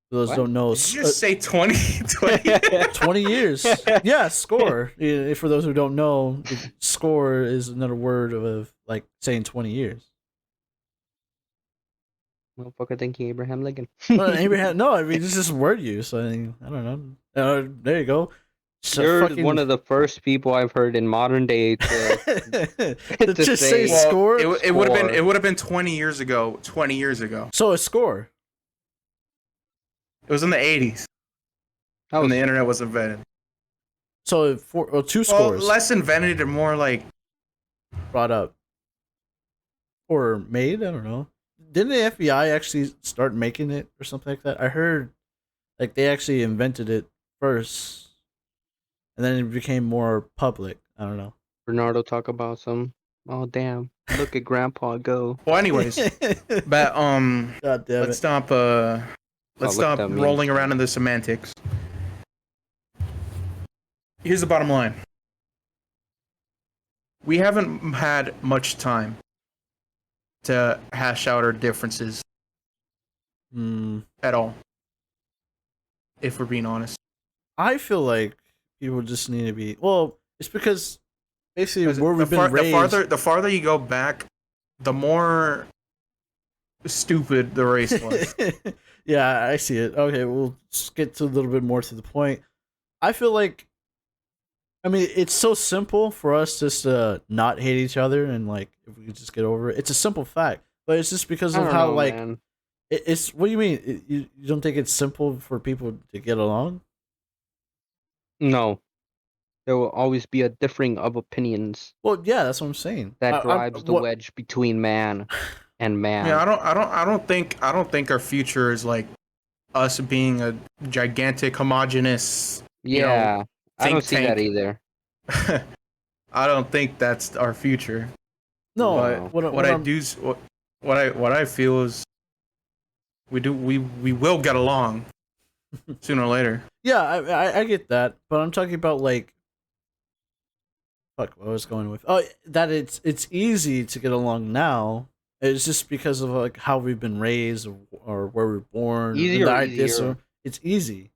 A: For those who
B: What?
A: don't know,
C: Did you just say 20? 20?
A: 20 years. Yeah, score. Yeah, for those who don't know, score is another word of like saying 20 years.
B: Motherfucker thinking Abraham Lincoln.
A: Well, Abraham, no, I mean it's just word use. I mean, I don't know. There you go. So
B: You're
A: fucking-
B: one of the first people I've heard in modern day to
A: to just say
B: say- Well,
A: score.
C: It would have been 20 years ago. 20 years ago.
A: So a score.
C: It was in the 80s
B: that
C: when
B: was
C: the internet was invented.
A: So two
C: Well,
A: scores
C: less invented and more like
A: brought up or made. I don't know. Didn't the FBI actually start making it or something like that? I heard like they actually invented it first, and then it became more public. I don't know.
B: Bernardo talk about some. Oh damn! Look at Grandpa go.
C: well, anyways. But
A: God damn
C: let's
A: it.
C: stop
B: look at
C: stop
B: that meme.
C: rolling around in the semantics. Here's the bottom line. We haven't had much time to hash out our differences at all. If we're being honest.
A: I feel like people just need to be. Well, it's because basically
C: Because
A: where we've been raised.
C: the farther you go back, the more stupid the race was.
A: Yeah, I see it. Okay, we'll just get to a little bit more to the point. I feel like, I mean, it's so simple for us just to not hate each other and like if we could just get over it. It's a simple fact, but it's just because
B: I
A: of
B: don't
A: how
B: know,
A: like
B: man.
A: it's. What do you mean? You don't think it's simple for people to get along?
B: No, there will always be a differing of opinions
A: Well, yeah, that's what I'm saying.
B: that drives the wedge between man and man.
C: Yeah, I don't think our future is like us being a gigantic homogenous.
B: Yeah, I don't
C: think
B: see that
C: tank.
B: either.
C: I don't think that's our future.
A: No,
C: But
A: what
C: what I
A: I'm-
C: do, what I feel is, we will get along sooner or later.
A: Yeah, I get that, but I'm talking about like fuck, what I was going with? Oh, that it's easy to get along now. It's just because of like how we've been raised or where we're born. And
B: Easier
A: the
B: or
A: idea,
B: easier?
A: so it's easy.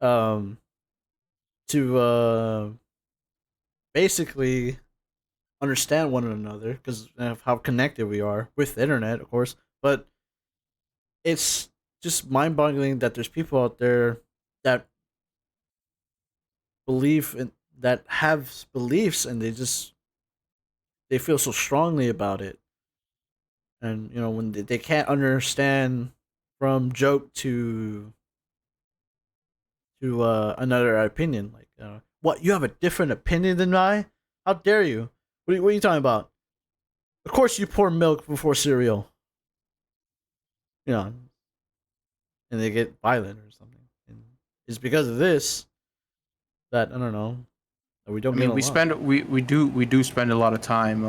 A: Um, to basically understand one another because of how connected we are with the internet, of course. But it's just mind-boggling that there's people out there that believe in that have beliefs and they feel so strongly about it, and when they can't understand from joke to another opinion, like what, you have a different opinion than I? How dare you? What are you talking about? Of course you pour milk before cereal. You know, and they get violent or something. And it's because of this that I don't know that we don't
C: I
A: get
C: mean,
A: along.
C: we do spend a lot of time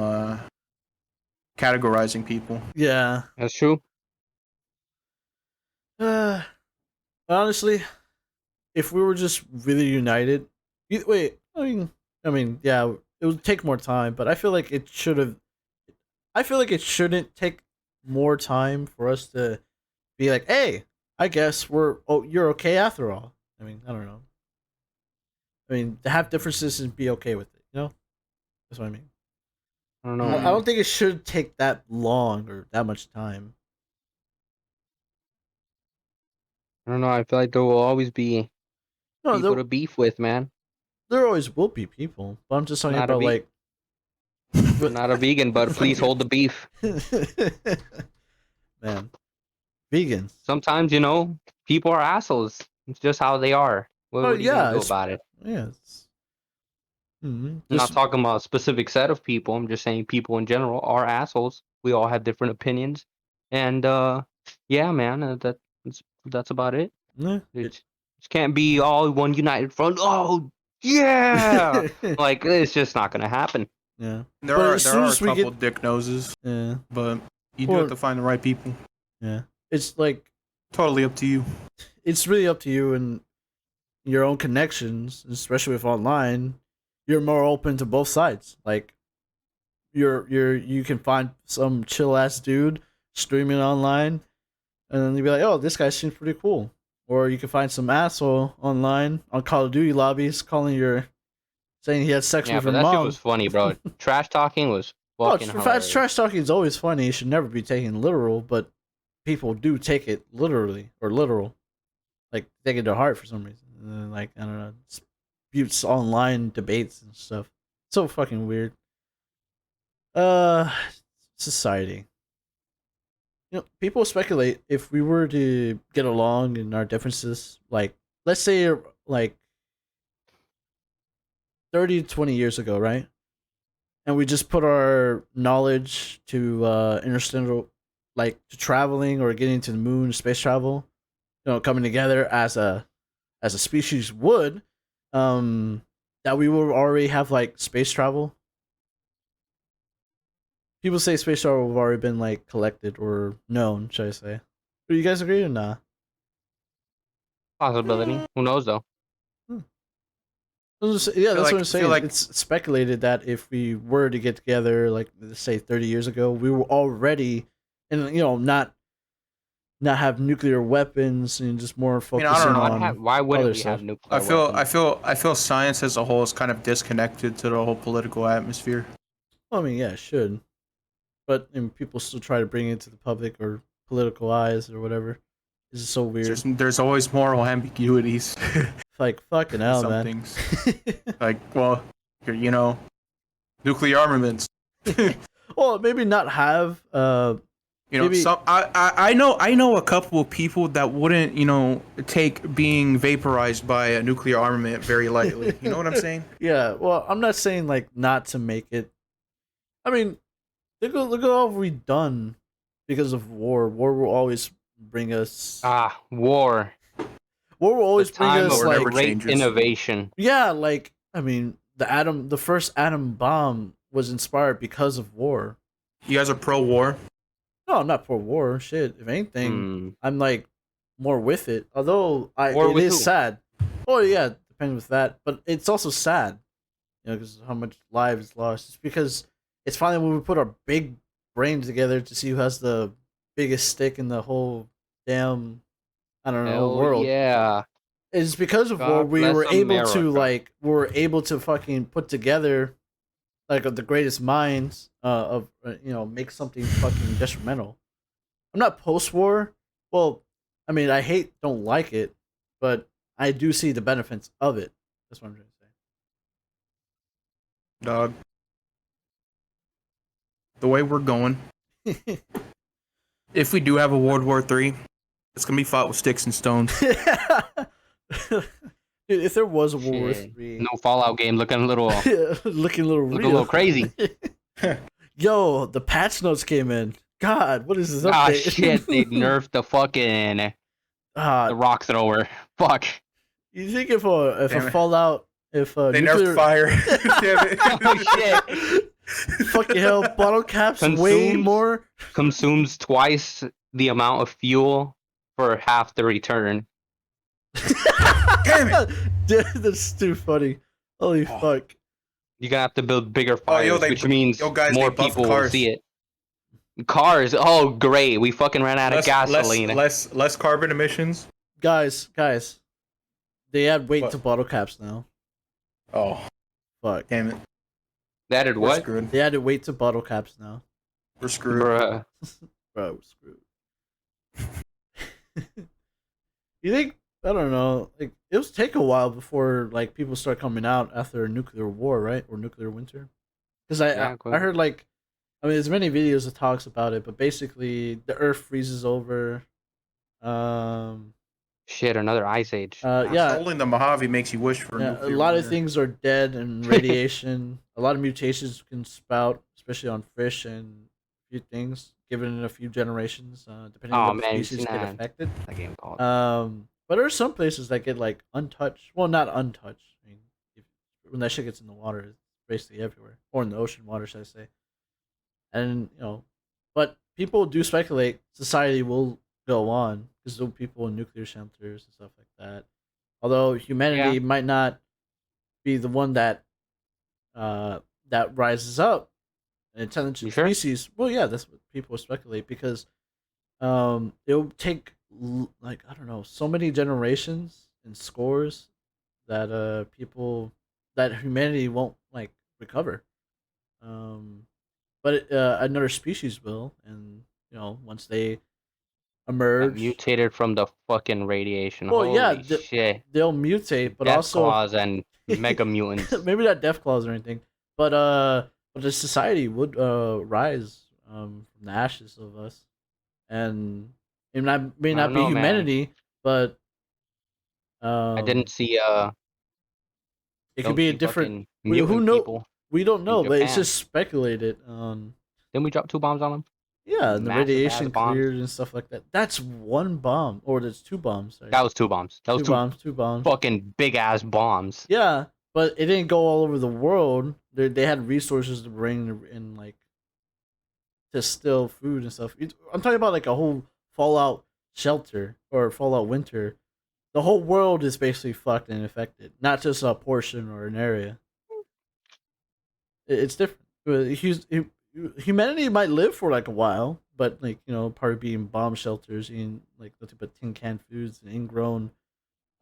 C: categorizing people.
A: Yeah.
B: That's true.
A: Uh, honestly, if we were just really united, wait. I mean, yeah, it would take more time, but I feel like it should have. I feel like it shouldn't take more time for us to be like, hey, I guess you're okay after all. I mean, I don't know. I mean, to have differences and be okay with it. That's what I mean.
B: I don't
A: I
B: know.
A: don't think it should take that long or that much time.
B: I don't know. I feel like there will always be
A: No,
B: people to beef with, man.
A: there always will be people, but I'm just talking
B: Not a
A: about
B: ve-
A: like.
B: I'm not a vegan, but please hold the beef.
A: Man, vegans.
B: Sometimes, people are assholes. It's just how they are. What,
A: Oh
B: what are you gonna
A: yeah,
B: do about it?
A: it's
B: I'm not
A: just
B: talking about a specific set of people. I'm just saying people in general are assholes. We all have different opinions, and yeah, man, that's about it.
A: yeah,
B: It just can't be all one united front. Oh yeah, like it's just not gonna happen.
A: yeah.
C: There
A: But
C: are
A: as
C: there
A: soon
C: are a
A: as we
C: couple
A: get,
C: dick noses,
A: yeah,
C: but you do have
A: or
C: to find the right people.
A: yeah, it's like
C: Totally up to you.
A: it's really up to you and your own connections, especially with online. You're more open to both sides. Like you can find some chill ass dude streaming online, and then you'd be like, oh, this guy seems pretty cool. Or you can find some asshole online on Call of Duty lobbies saying he had sex
B: Yeah,
A: with
B: but
A: her
B: that shit was
A: mom.
B: funny, bro. Trash talking was
A: Oh,
B: fucking hilarious.
A: trash talking is always funny. It should never be taken literal, but people do take it literally or literal, like take it to heart for some reason. And then, like, I don't know, disputes online debates and stuff. So fucking weird. Uh, Society. People speculate if we were to get along in our differences, like let's say like 30 to 20 years ago, right? And we just put our knowledge to interstellar, like to traveling or getting to the moon, space travel, coming together as a species would, um, that we would already have like space travel. People say space travel have already been like collected or known, should I say? Do you guys agree or not?
B: Possibility. Who knows though?
A: Hmm. Yeah, that's what I'm
C: I feel
A: saying.
C: like
A: It's speculated that if we were to get together, like let's say 30 years ago, we were already, and not have nuclear weapons and just more
C: I mean, I don't
A: focusing
C: know.
A: on
B: Why wouldn't
A: other
B: we have
A: stuff.
B: nuclear weapons?
C: I feel science as a whole is kind of disconnected to the whole political atmosphere.
A: Well, I mean, yeah, it should, but people still try to bring it to the public or political eyes or whatever. It's just so weird.
C: There's always moral ambiguities
A: Like fucking
C: in
A: hell,
C: some
A: man.
C: things. Like, well, nuclear armaments.
A: Well, maybe not have. Maybe
C: Some I know a couple of people that wouldn't take being vaporized by a nuclear armament very lightly. You know what I'm saying?
A: Yeah. Well, I'm not saying like not to make it. I mean, look at all we've done because of war. War will always bring us.
B: War.
A: War will
B: The
A: always bring
B: time
A: us
B: of
C: never
A: like,
B: great
C: changes.
B: innovation.
A: yeah, like I mean, the first atom bomb was inspired because of war.
C: You guys are pro-war?
A: No, I'm not for war. Shit, if anything,
B: Hmm.
A: I'm like more with it. Although
B: War
A: it
B: with
A: is
B: who?
A: sad. Oh yeah, depends with that, but it's also sad because how much lives is lost. It's because it's finally when we put our big brains together to see who has the biggest stick in the whole damn, I don't know,
B: Hell
A: world.
B: yeah.
A: It's because of war
B: God bless America.
A: we were able to fucking put together like of the greatest minds of make something fucking detrimental. I'm not post war. Well, I mean, don't like it, but I do see the benefits of it. That's what I'm trying
C: Dog. The way we're going,
A: to say.
C: if we do have a World War III, it's gonna be fought with sticks and stones.
A: Dude, if there was a World War
B: Shit.
A: III,
B: No Fallout game looking a little
A: looking a little real,
B: a little crazy.
A: Yo, the patch notes came in. God, what is this
B: Ah
A: update?
B: shit, they nerfed the fucking the rock thrower. Fuck.
A: You think if a
C: Damn it.
A: Fallout, if
C: They
A: nuclear,
C: nerfed fire. Damn it.
B: Oh shit.
A: fucking hell, bottle caps way more.
B: Consumes twice the amount of fuel for half the return.
C: Damn it.
A: Dude, that's too funny. Holy fuck.
B: You're gonna have to build bigger
C: Oh, yo,
B: fires, which means
C: guys,
B: more
C: they buffed
B: people will
C: cars.
B: see it. Cars, oh great, we fucking ran out of gasoline.
C: Less carbon emissions.
A: Guys, they add weight
C: What?
A: to bottle caps now.
C: Oh,
A: Fuck.
C: damn it.
B: They added
C: We're
B: what?
C: screwed.
A: They added weight to bottle caps now.
C: We're screwed.
B: Bruh.
A: Bro, we're screwed. You think, I don't know, like it was take a while before like people start coming out after a nuclear war, right? Or nuclear winter. Because
B: Yeah,
A: I heard like, I mean, there's many videos that talks about it, but basically the Earth freezes over.
B: Shit, another ice age.
A: Yeah,
C: Holding the Mojave makes you wish for
A: yeah, a
C: nuclear
A: lot of
C: winter.
A: things are dead and radiation. A lot of mutations can spout, especially on fish and a few things, given in a few generations, depending
B: Oh
A: on what
B: man, you
A: species
B: seen
A: get
B: that,
A: affected.
B: that game called?
A: But there are some places that get like untouched. Well, not untouched. I mean, when that shit gets in the water, it's basically everywhere, or in the ocean water, should I say? And but people do speculate society will go on because there will be people in nuclear shelters and stuff like that. Although humanity might not be the one that that rises up, an intelligent
B: sure?
A: species. Well, yeah, that's what people speculate because it'll take like I don't know so many generations and scores that that humanity won't like recover. But another species will, and once they
B: Got
A: emerge,
B: mutated from the fucking radiation.
A: well, yeah,
B: Holy shit.
A: they'll mutate, but
B: Death
A: also
B: Claws and Mega Mutants.
A: maybe not death claws or anything, but the society would rise from the ashes of us, and it may
B: I
A: not
B: don't
A: be
B: know, man.
A: humanity, but
B: I didn't see
A: it could be a different.
B: fucking
A: Who
B: mutant
A: know?
B: people
A: We don't know,
B: in
A: but it's
B: Japan.
A: just speculated.
B: Didn't we drop 2 bombs on them?
A: Yeah, and the
B: Massive
A: radiation
B: ass bombs.
A: cleared and stuff like that. That's one bomb, or there's 2 bombs. Sorry.
B: That was 2 bombs. That was
A: 2 bombs.
B: fucking big ass bombs.
A: Yeah, but it didn't go all over the world. They had resources to bring in, like, to steal food and stuff. I'm talking about like a whole Fallout shelter or Fallout winter. The whole world is basically fucked and affected, not just a portion or an area. It's different. Humanity might live for like a while, but like part of being bomb shelters, eating like nothing but tin can foods and ingrown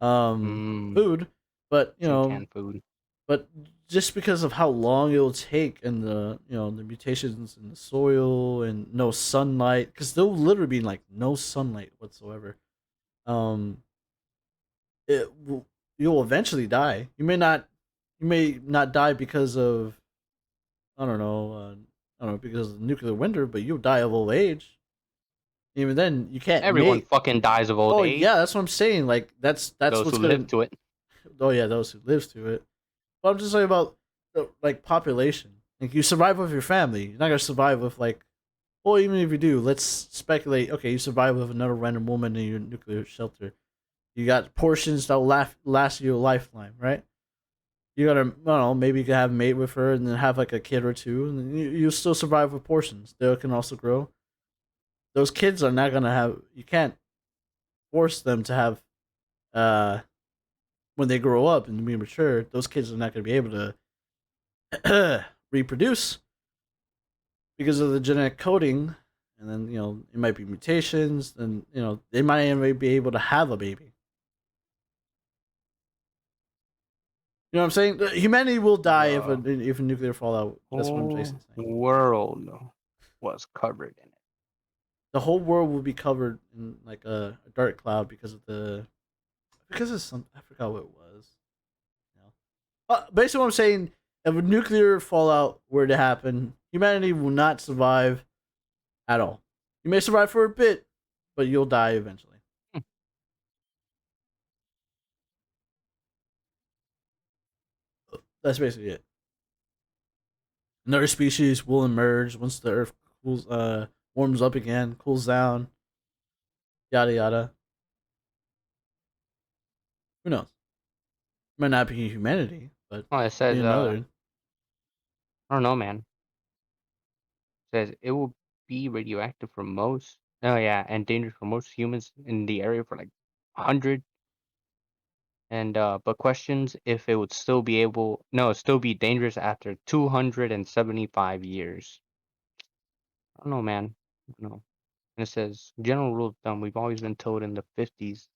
A: food. But
B: Canned food.
A: but just because of how long it'll take and the mutations in the soil and no sunlight, because there'll literally be like no sunlight whatsoever. You'll eventually die. You may not die because of I don't know because of the nuclear winter, but you'll die of old age. Even then, you can't.
B: Everyone fucking dies of old age.
A: Yeah, that's what I'm saying. Like that's
B: Those
A: what's
B: who
A: gonna
B: live to it.
A: Oh yeah, those who lives to it. But I'm just talking about like population. Like you survive with your family. You're not gonna survive with like. Well, even if you do, let's speculate. Okay, you survive with another random woman in your nuclear shelter. You got portions that will last you a lifetime, right? You gotta, I don't know, maybe you can have a mate with her and then have like a kid or two, and then you still survive with portions. They can also grow. Those kids are not gonna have. You can't force them to have. When they grow up and be mature, those kids are not gonna be able to reproduce because of the genetic coding, and then it might be mutations, and they might even be able to have a baby. You know what I'm saying? Humanity will die if a nuclear fallout. That's what I'm basically saying.
B: World was covered in it.
A: The whole world will be covered in like a dark cloud because of some, I forgot what it was. Basically, what I'm saying, if a nuclear fallout were to happen, humanity will not survive at all. You may survive for a bit, but you'll die eventually. That's basically it. Another species will emerge once the Earth warms up again, cools down, yada yada. Who knows? Might not be humanity, but
B: Well, it says,
A: another.
B: I don't know, man. It says it will be radioactive for most. Oh yeah, and dangerous for most humans in the area for like 100. And but questions if it would still be dangerous after 275 years. I don't know, man. I don't know. And it says general rule of thumb. We've always been told in the 50s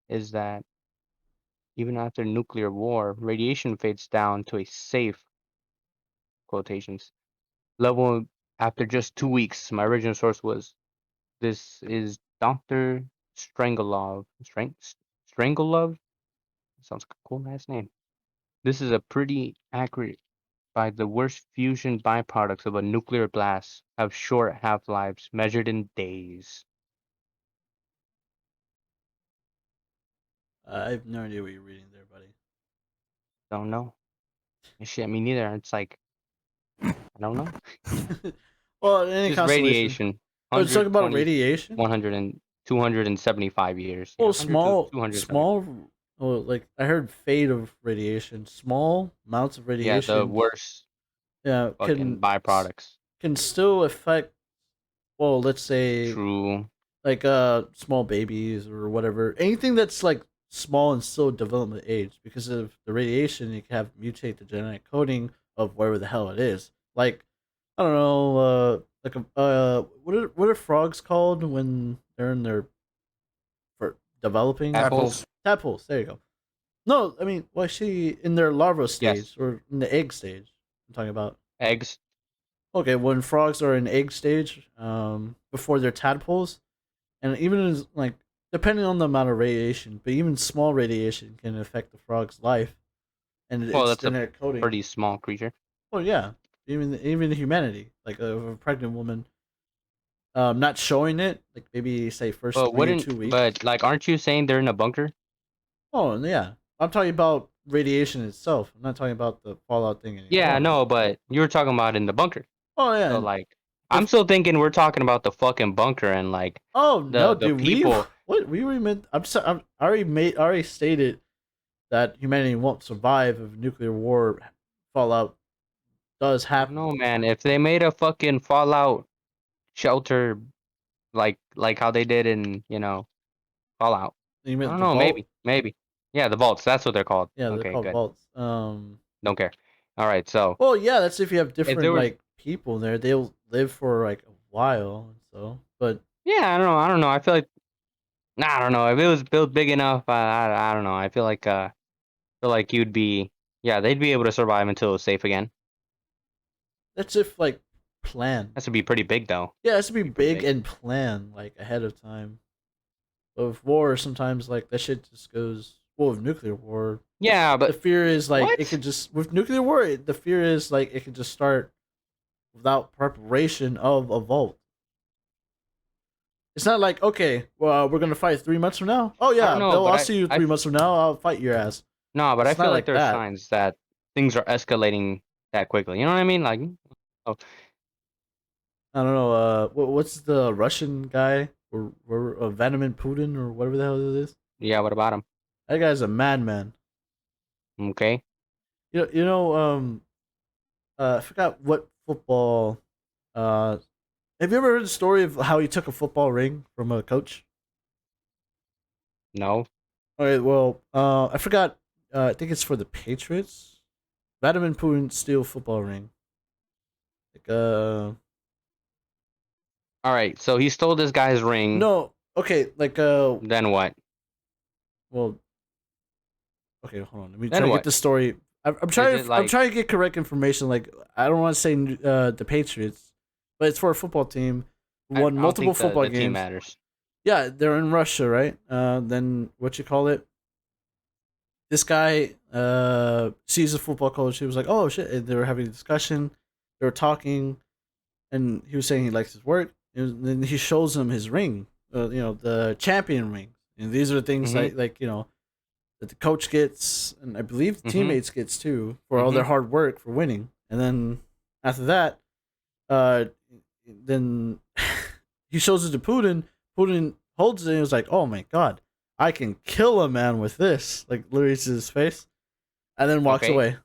B: is that even after nuclear war, radiation fades down to a safe quotations level after just 2 weeks. My original source was this is Dr. Strangelove. Sounds like a cool last name. This is a pretty accurate by the worst fusion byproducts of a nuclear blast have short half-lives measured in days.
A: I have no idea what you're reading there, buddy.
B: Don't know. Shit, me neither. It's like, I don't know.
A: Well, in any
B: Just
A: constellation.
B: radiation.
A: Oh, it's talking about radiation?
B: 100 and 275 years.
A: Well,
B: Yeah, 100 to 275.
A: small. Well, like I heard fade of radiation. Small amounts of
B: Yeah, the
A: radiation.
B: worst
A: Yeah,
B: fucking byproducts.
A: can still affect. Well, let's say
B: True.
A: like small babies or whatever. Anything that's like small and still development age, because of the radiation, it can have mutate the genetic coding of wherever the hell it is. Like I don't know, what are frogs called when they're in their for developing?
B: Apples.
A: Tadpoles. There you go. No, I mean, well, she in their larva stage
B: Yes.
A: or in the egg stage. I'm talking about
B: Eggs.
A: okay, when frogs are in egg stage, before they're tadpoles, and even as like depending on the amount of radiation, but even small radiation can affect the frog's life and
B: Well,
A: its
B: that's a
A: genetic coding.
B: pretty small creature.
A: Well, yeah, even humanity, like a pregnant woman, not showing it, like maybe say first
B: But
A: 3 or 2 weeks.
B: but like, aren't you saying they're in a bunker?
A: Oh yeah, I'm talking about radiation itself. I'm not talking about the fallout thing anymore.
B: Yeah, no, but you were talking about in the bunker.
A: Oh yeah.
B: So like, I'm still thinking we're talking about the fucking bunker and like.
A: Oh no,
B: the
A: dude!
B: people.
A: We were meant. I already stated that humanity won't survive if nuclear war fallout does happen.
B: No, man. If they made a fucking Fallout shelter, like how they did in Fallout.
A: You
B: I
A: meant
B: don't
A: the
B: know.
A: vault?
B: Maybe. Yeah, the vaults. That's what they're called.
A: Yeah, they're
B: Okay,
A: called
B: good.
A: vaults.
B: Don't care. All right, so.
A: Well, yeah, that's if you have different
B: there was-
A: like people there. They'll live for like a while. So, but
B: Yeah, I don't know. I feel like. Nah, I don't know. If it was built big enough, I don't know. I feel like you'd be. Yeah, they'd be able to survive until it's safe again.
A: that's if like plan.
B: Has to be pretty big though.
A: Yeah, it has to be
B: pretty
A: big and plan like ahead of time. But with war, sometimes like that shit just goes. Well, with nuclear war,
B: Yeah,
A: the
B: but
A: fear is like
B: what?
A: it could just with nuclear war. The fear is like it could just start without preparation of a vault. It's not like okay, well, we're gonna fight 3 months from now. Oh yeah,
B: know,
A: Bill,
B: but
A: I'll see you 3 months from now. I'll fight your ass.
B: no, but
A: It's
B: I feel
A: not
B: like
A: like
B: there's
A: that.
B: signs that things are escalating that quickly. You know what I mean? Like, oh,
A: I don't know. What's the Russian guy or Vladimir Putin or whatever the hell it is?
B: yeah. What about him?
A: That guy's a madman.
B: Okay.
A: You know, I forgot what football. Have you ever heard the story of how he took a football ring from a coach?
B: No.
A: Okay, well, I forgot. I think it's for the Patriots. Vladimir Putin steal football ring. Like
B: All right, so he stole this guy's ring.
A: no, okay, like
B: Then what?
A: well, okay, hold on. Let me try
B: Then
A: to get
B: what?
A: the story. I'm
B: Is
A: trying.
B: it
A: I'm
B: like
A: trying to get correct information. Like I don't want to say the Patriots, but it's for a football team who
B: I
A: won
B: don't
A: multiple
B: think
A: football
B: the team
A: games.
B: matters.
A: Yeah, they're in Russia, right? Then what you call it? This guy sees a football coach. He was like, "Oh shit!" And they were having a discussion. They were talking, and he was saying he likes his work. And then he shows him his ring, the champion ring. And these are the things
B: Mhm.
A: that the coach gets, and I believe the
B: Mhm.
A: teammates gets too for all their hard work for winning. And then after that, uh, then he shows it to Putin. Putin holds it and was like, "Oh my god, I can kill a man with this!" Like literally to his face, and then walks
B: Okay.
A: away.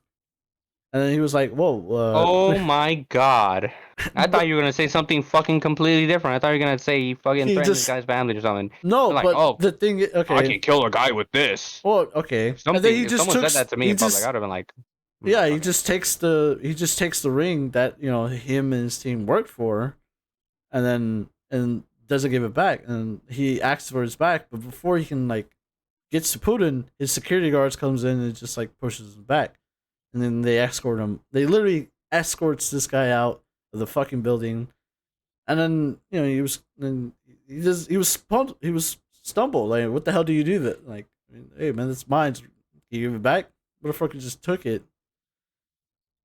A: And then he was like, "Whoa,
B: Oh my god. I thought
A: but
B: you were gonna say something fucking completely different. I thought you were gonna say he fucking
A: he
B: threatened this
A: just
B: guy's family or something.
A: no."
B: Like,
A: But
B: oh,
A: the thing,
B: I
A: okay,
B: can kill a guy with this.
A: well, okay,
B: If
A: and then
B: something,
A: he
B: if
A: just
B: someone
A: took,
B: said that to me
A: he
B: in public,
A: just
B: I'd have been like,
A: yeah, he
B: motherfucker.
A: just takes the ring that him and his team worked for, and doesn't give it back, and he asks for his back, but before he can like gets to Putin, his security guards comes in and just like pushes him back, and then they escort him. They literally escorts this guy out of the fucking building, and then he was stumbled. Like, what the hell do you do that? Like, hey man, that's mine. Can you give it back? Motherfucker just took it.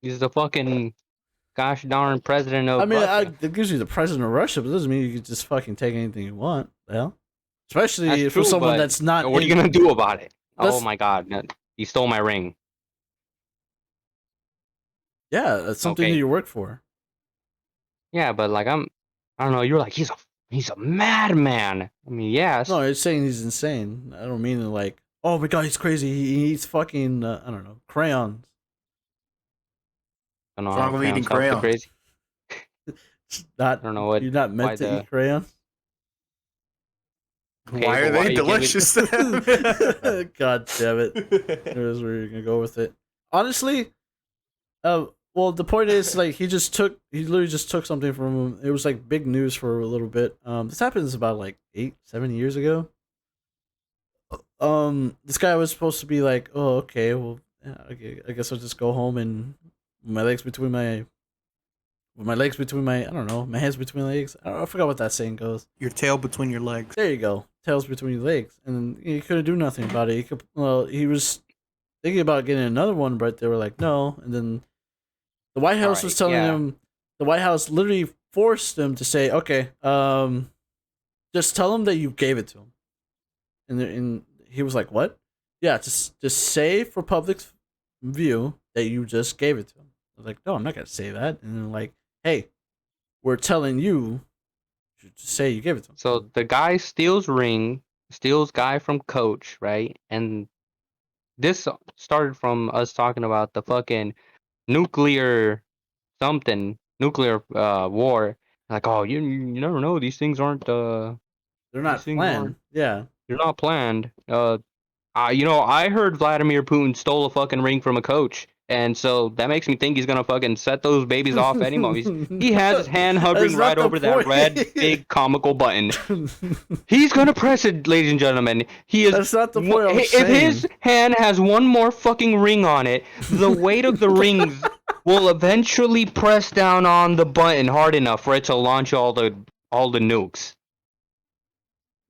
B: He's the fucking gosh darn president
A: I
B: of
A: mean,
B: Russia.
A: that gives you the president of Russia, but it doesn't mean you can just fucking take anything you want. The hell?
B: That's
A: Especially for
B: true,
A: someone
B: but
A: that's not
B: what are you
A: in.
B: gonna do about it? Oh
A: That's
B: my god, he stole my ring.
A: yeah, that's something that
B: Okay.
A: you work for.
B: Yeah, but like I don't know, you're like he's a madman. I mean,
A: No,
B: yes.
A: it's saying he's insane. I don't mean like, oh my god, he's crazy. He eats fucking I don't know, crayons.
B: I don't know
C: What's
B: how
C: wrong with eating
B: crayons help the
C: crayons?
B: crazy.
A: It's not
B: I don't know what
A: you're not
B: why
A: meant to eat
B: the
A: crayons.
B: okay,
C: Why are
B: but why
C: they
B: are you giving
C: delicious to them?
A: God damn it! There's where you're gonna go with it. Honestly, well, the point is like he literally just took something from him. It was like big news for a little bit. This happens about like 7 years ago. This guy was supposed to be like, oh, okay, well, yeah, okay, I guess I'll just go home and my legs between my with my legs between my I don't know my hands between my legs. I forgot what that saying goes.
C: Your tail between your legs.
A: There you go, tails between your legs, and he couldn't do nothing about it. He was thinking about getting another one, but they were like no, and then the White
B: all
A: House was
B: right,
A: telling
B: yeah.
A: him. The White House literally forced him to say, okay, just tell him that you gave it to him, and he was like, what? Yeah, just say for public view that you just gave it to him. I was like, no, I'm not gonna say that. And then like, hey, we're telling you to say you gave it to him.
B: So the guy steals guy from coach, right? And this started from us talking about the fucking nuclear nuclear war. Like, oh, you never know.
A: They're
B: These
A: not
B: things
A: planned.
B: aren't
A: Yeah.
B: they're not planned. I heard Vladimir Putin stole a fucking ring from a coach, and so that makes me think he's gonna fucking set those babies off any moment. He has his hand hovering
A: That's
B: right
A: not the
B: over that red
A: point.
B: big comical button. He's gonna press it, ladies and gentlemen. He is.
A: That's not the point I'm
B: If his
A: saying.
B: hand has one more fucking ring on it, the weight of the rings will eventually press down on the button hard enough for it to launch all the nukes.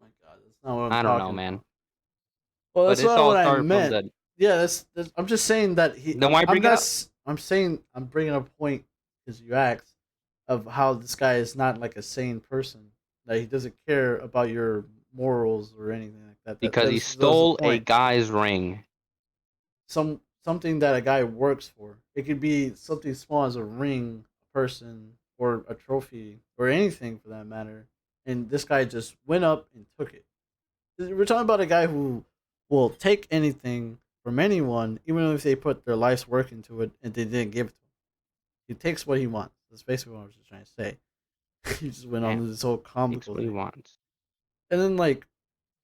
A: My God, that's not what I'm
B: I don't know,
A: talking
B: man.
A: about. Well,
B: But
A: that's
B: this
A: not
B: all
A: what I
B: started from
A: meant.
B: the.
A: Yeah, that's I'm just saying that
B: Then why
A: I'm
B: bring it
A: not.
B: up?
A: I'm saying I'm bringing up a point because you asked of how this guy is not like a sane person. That he doesn't care about your morals or anything like that.
B: Because he
A: That was the
B: stole a
A: point.
B: guy's ring.
A: Something that a guy works for. It could be something small as a ring, a person, or a trophy, or anything for that matter. And this guy just went up and took it. We're talking about a guy who will take anything from anyone, even if they put their life's work into it and they didn't give it to him. He takes what he wants. That's basically what I was just trying to say. He just went
B: Yeah,
A: on this whole
B: takes
A: comical
B: what he
A: thing,
B: wants.
A: and then like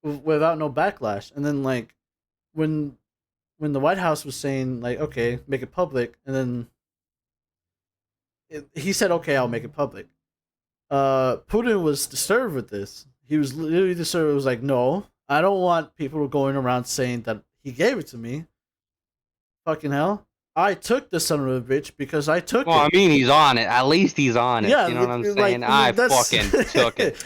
A: without no backlash, and then like when when the White House was saying like, okay, make it public, and then he said, okay, I'll make it public. Putin was disturbed with this. He was literally disturbed. It was like, no, I don't want people going around saying that he gave it to me. Fucking hell. I took the son of a bitch because I took it.
B: Well, I mean, he's on it. At least he's on it.
A: Yeah,
B: you know what I'm
A: like,
B: saying? I fucking took it.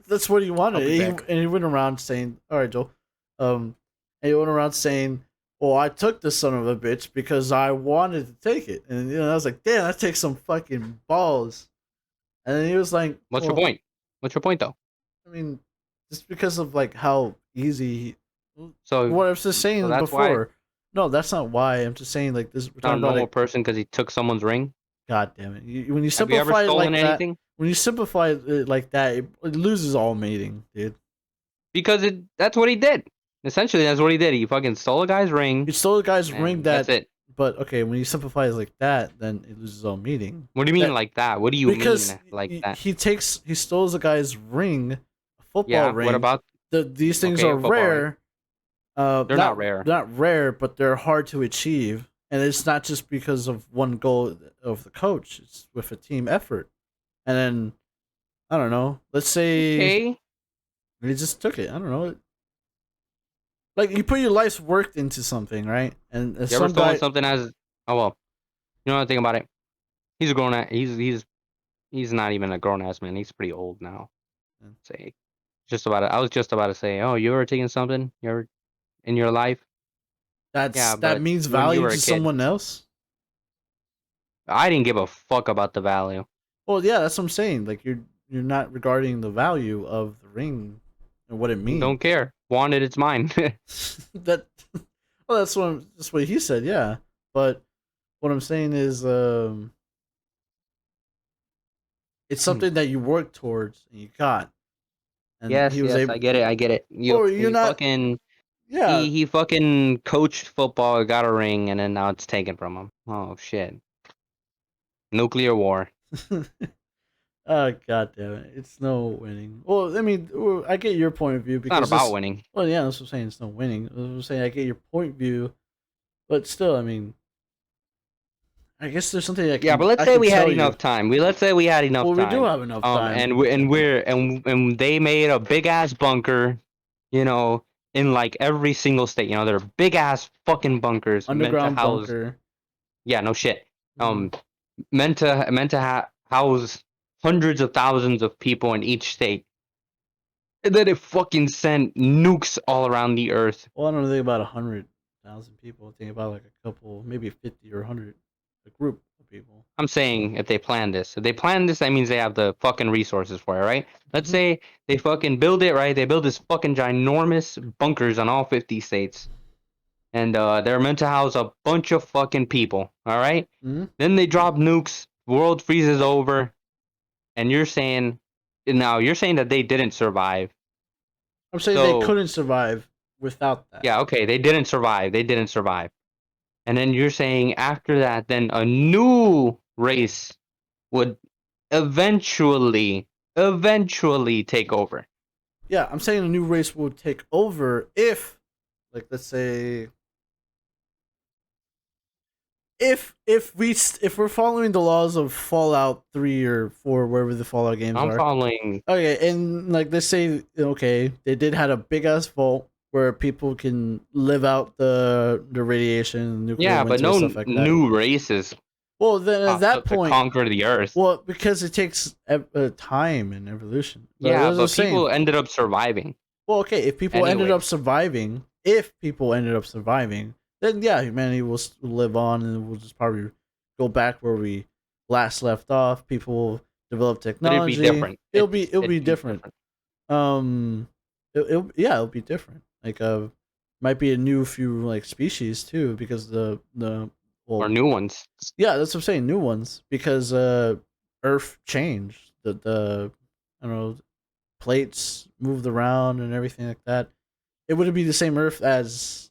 A: That's what he wanted.
C: I'll
A: He went around saying, all right, Joe. And he went around saying, well, I took the son of a bitch because I wanted to take it. And, I was like, damn, that takes some fucking balls. And then he was like,
B: What's your point? What's your point, though?
A: I mean, just because of, like, how easy.
B: So
A: what I was just saying before.
B: Why,
A: no, that's not why. I'm just saying, like, this. We're
B: not
A: talking
B: a normal
A: about
B: person because he took someone's ring?
A: God damn it. When you
B: Have you ever
A: simplify it
B: stolen
A: like
B: anything?
A: that. When you simplify it like that, it loses all meaning, dude.
B: Because that's what he did. Essentially, that's what he did. He fucking stole a guy's ring.
A: He stole a guy's ring that.
B: That's it.
A: But okay, when you simplify it like that, then it loses all meaning.
B: What do you mean like that? What do you mean like that?
A: He stole a guy's ring, a football ring.
B: What about
A: these things are rare.
B: They're not rare.
A: They're not rare, but they're hard to achieve, and it's not just because of one goal of the coach. It's with a team effort, and then I don't know. Let's say he just took it. I don't know. Like you put your life's work into something, right? And
B: you ever stolen something as you know what I think about it? He's a grown ass. He's not even a grown ass man. He's pretty old now. Say, I was just about to say, oh, you ever taken something? You ever in your life?
A: That means value to someone else.
B: I didn't give a fuck about the value.
A: Well, yeah, that's what I'm saying. Like you're not regarding the value of the ring and what it means.
B: Don't care. Want it, it's mine.
A: That's what he said. Yeah, but what I'm saying is, it's something that you work towards and you got.
B: And yes, I get it.
A: You're not
B: fucking.
A: Yeah.
B: He fucking coached football, got a ring, and then now it's taken from him. Oh shit. Nuclear war.
A: Oh god damn it! It's no winning. Well, I mean, I get your point of view because
B: it's not about winning.
A: Well, yeah, that's what I'm saying. It's no winning. I'm saying I get your point of view, but still, I mean, I guess there's something that
B: but let's say we had enough time. Let's say we had enough time.
A: Well, we do have enough time.
B: And they made a big ass bunker, in like every single state. There are big ass fucking bunkers.
A: Underground bunker.
B: Yeah, no shit. Meant to house hundreds of thousands of people in each state. And then it fucking sent nukes all around the earth.
A: Well, I don't think about 100,000 people. I think about like a couple, maybe 50 or 100, a group of people.
B: I'm saying if they plan this. If they plan this, that means they have the fucking resources for it, right? Let's say they fucking build it, right? They build this fucking ginormous bunkers on all 50 states. And they're meant to house a bunch of fucking people, all right? Then they drop nukes, world freezes over, and you're saying that they didn't survive.
A: I'm saying they couldn't survive without that.
B: Yeah, okay, they didn't survive. And then you're saying after that, then a new race would eventually take over.
A: Yeah, I'm saying a new race would take over if, like, let's say, if we're following the laws of Fallout 3 or 4, wherever the Fallout games are.
B: I'm following.
A: Okay, and like let's say, okay, they did have a big ass vault where people can live out the radiation, nuclear winter,
B: but no
A: stuff like that.
B: New races.
A: Well, then at that point,
B: to conquer the Earth.
A: Well, because it takes time and evolution.
B: But people ended up surviving.
A: Well, okay, if people ended up surviving, then yeah, humanity will live on, and we'll just probably go back where we last left off. People will develop technology.
B: But it'd be different.
A: It'll be different. It'll be different. Like might be a new few like species too, because
B: or new ones.
A: Yeah, that's what I'm saying. New ones, because Earth changed. The I don't know, plates moved around and everything like that. It wouldn't be the same Earth as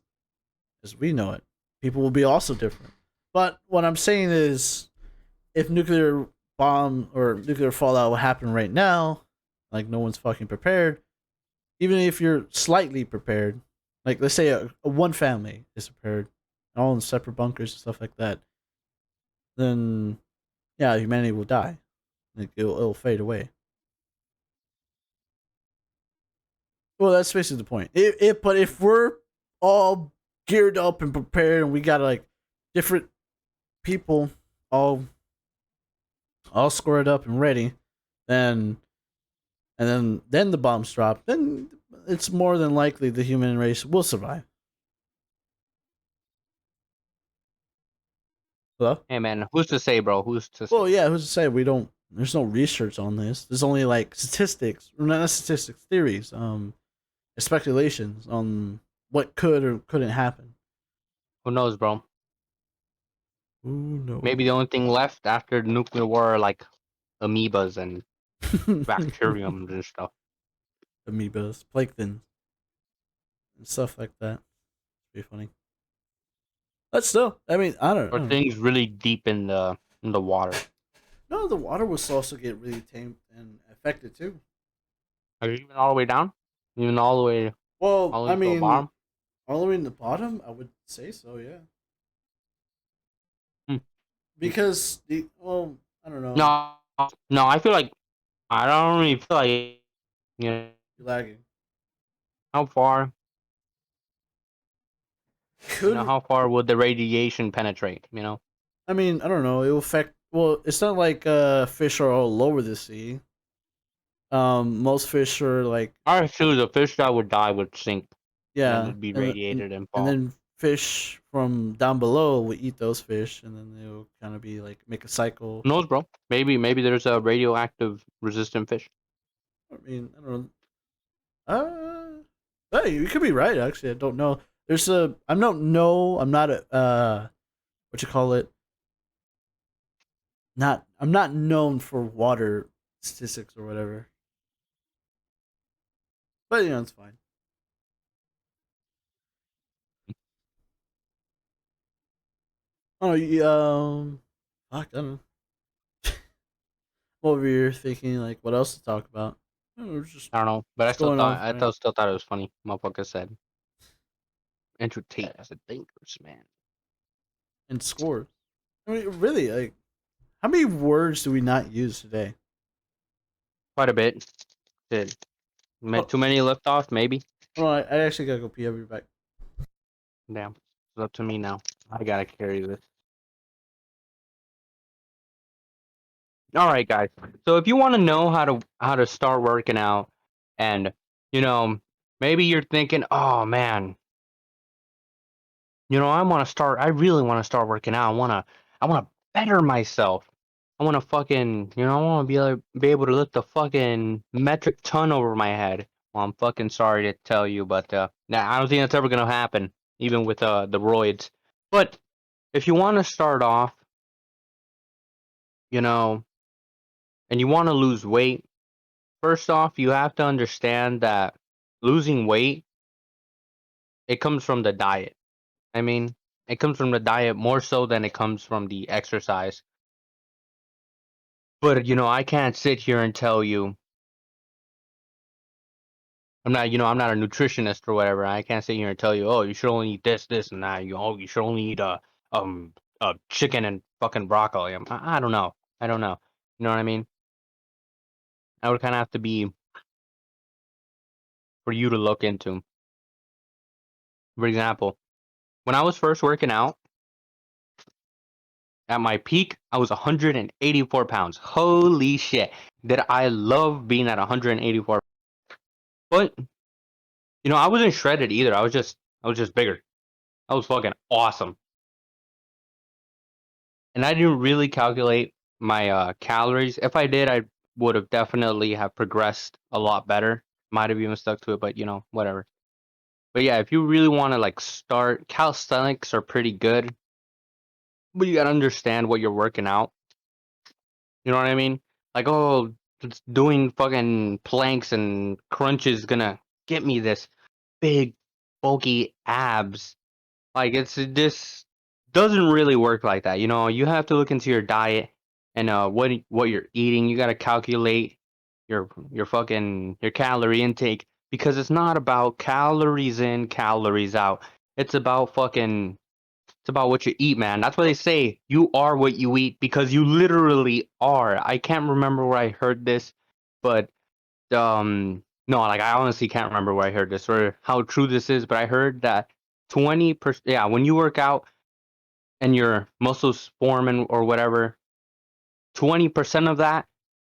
A: we know it. People will be also different. But what I'm saying is, if nuclear bomb or nuclear fallout will happen right now, like no one's fucking prepared. Even if you're slightly prepared, Like let's say a one family is prepared, all in separate bunkers and stuff like that. Then yeah, humanity will die. Like it'll fade away. Well, that's basically the point. But if we're all geared up and prepared, and we got like different people all squared up and ready, then then the bombs drop, then it's more than likely the human race will survive. Hello?
B: Hey man, who's to say, bro? Who's to say?
A: Well, yeah. Who's to say we don't? There's no research on this. There's only like statistics, or not statistics, theories, speculations on what could or couldn't happen.
B: Who knows, bro?
A: Who knows?
B: Maybe the only thing left after the nuclear war are like amoebas and bacteriums and stuff.
A: Amoebas, plankton, and stuff like that. Be funny. But still, I mean, I don't
B: Or
A: know.
B: things really deep in the water.
A: No, the water will also get really tamed and affected too.
B: Are you even all the way down? Even all the way
A: Well,
B: all the
A: I
B: way to the
A: mean,
B: bottom?
A: all the way in the bottom, I would say so, yeah.
B: Hmm.
A: Because I don't know.
B: No, I feel like I don't really feel like
A: You're lagging.
B: how far
A: Could
B: how far would the radiation penetrate,
A: I mean, I don't know. It will affect. Well, it's not like fish are all over the sea. Most fish are like
B: I assume the fish that would die would sink and then
A: yeah,
B: it'd be
A: and
B: radiated and
A: and
B: fall.
A: then fish from down below will eat those fish, and then they'll kind of be like make a cycle.
B: Who knows, bro? Maybe there's a radioactive resistant fish.
A: I mean, I don't know. Hey, you could be right. Actually, I don't know. There's a. I don't know. I'm not a. What you call it? Not. I'm not known for water statistics or whatever. But it's fine. Oh, fuck, I don't know. Over here thinking like, what else to talk about? We're just
B: I don't know, but
A: going off, right?
B: still thought it was funny. Motherfucker said Andrew Tate as a dangerous man.
A: And scores. I mean, really, like, how many words do we not use today?
B: Quite a bit. Did
A: Oh,
B: too many left off? Maybe.
A: oh, I actually gotta go pee. I'll be back.
B: Damn, it's up to me now. I gotta carry this. All right, guys. So if you want to know how to start working out, and you know, maybe you're thinking, oh man, I want to start. I really want to start working out. I want to better myself. I want to fucking, I want to be able to lift a fucking metric ton over my head. Well, I'm fucking sorry to tell you, but nah, I don't think that's ever gonna happen, even with the roids. But if you want to start off, you know, and you want to lose weight, first off, you have to understand that losing weight, it comes from the diet. I mean, it comes from the diet more so than it comes from the exercise. But I can't sit here and tell you I'm not a nutritionist or whatever. I can't sit here and tell you, oh, you should only eat this, this, and that. You should only eat chicken and fucking broccoli. I don't know. I don't know. You know what I mean? I would kind of have to be for you to look into. For example, when I was first working out, at my peak, I was 184 pounds. Holy shit. Did I love being at 184? But, I wasn't shredded either. I was just bigger. I was fucking awesome. And I didn't really calculate my calories. If I did, I would have definitely have progressed a lot better. Might have even stuck to it, but whatever. But yeah, if you really want to like start, calisthenics are pretty good, but you gotta understand what you're working out. You know what I mean? Like, oh, just doing fucking planks and crunches is gonna get me this big, bulky abs. Like, it just doesn't really work like that. You have to look into your diet and what you're eating. You gotta calculate your calorie intake. because it's not about calories in, calories out. It's about it's about what you eat, man. That's why they say you are what you eat, because you literally are. I can't remember where I heard this, but no, like I honestly can't remember where I heard this or how true this is, but I heard that 20%, yeah, when you work out and your muscles form and or whatever, 20% of that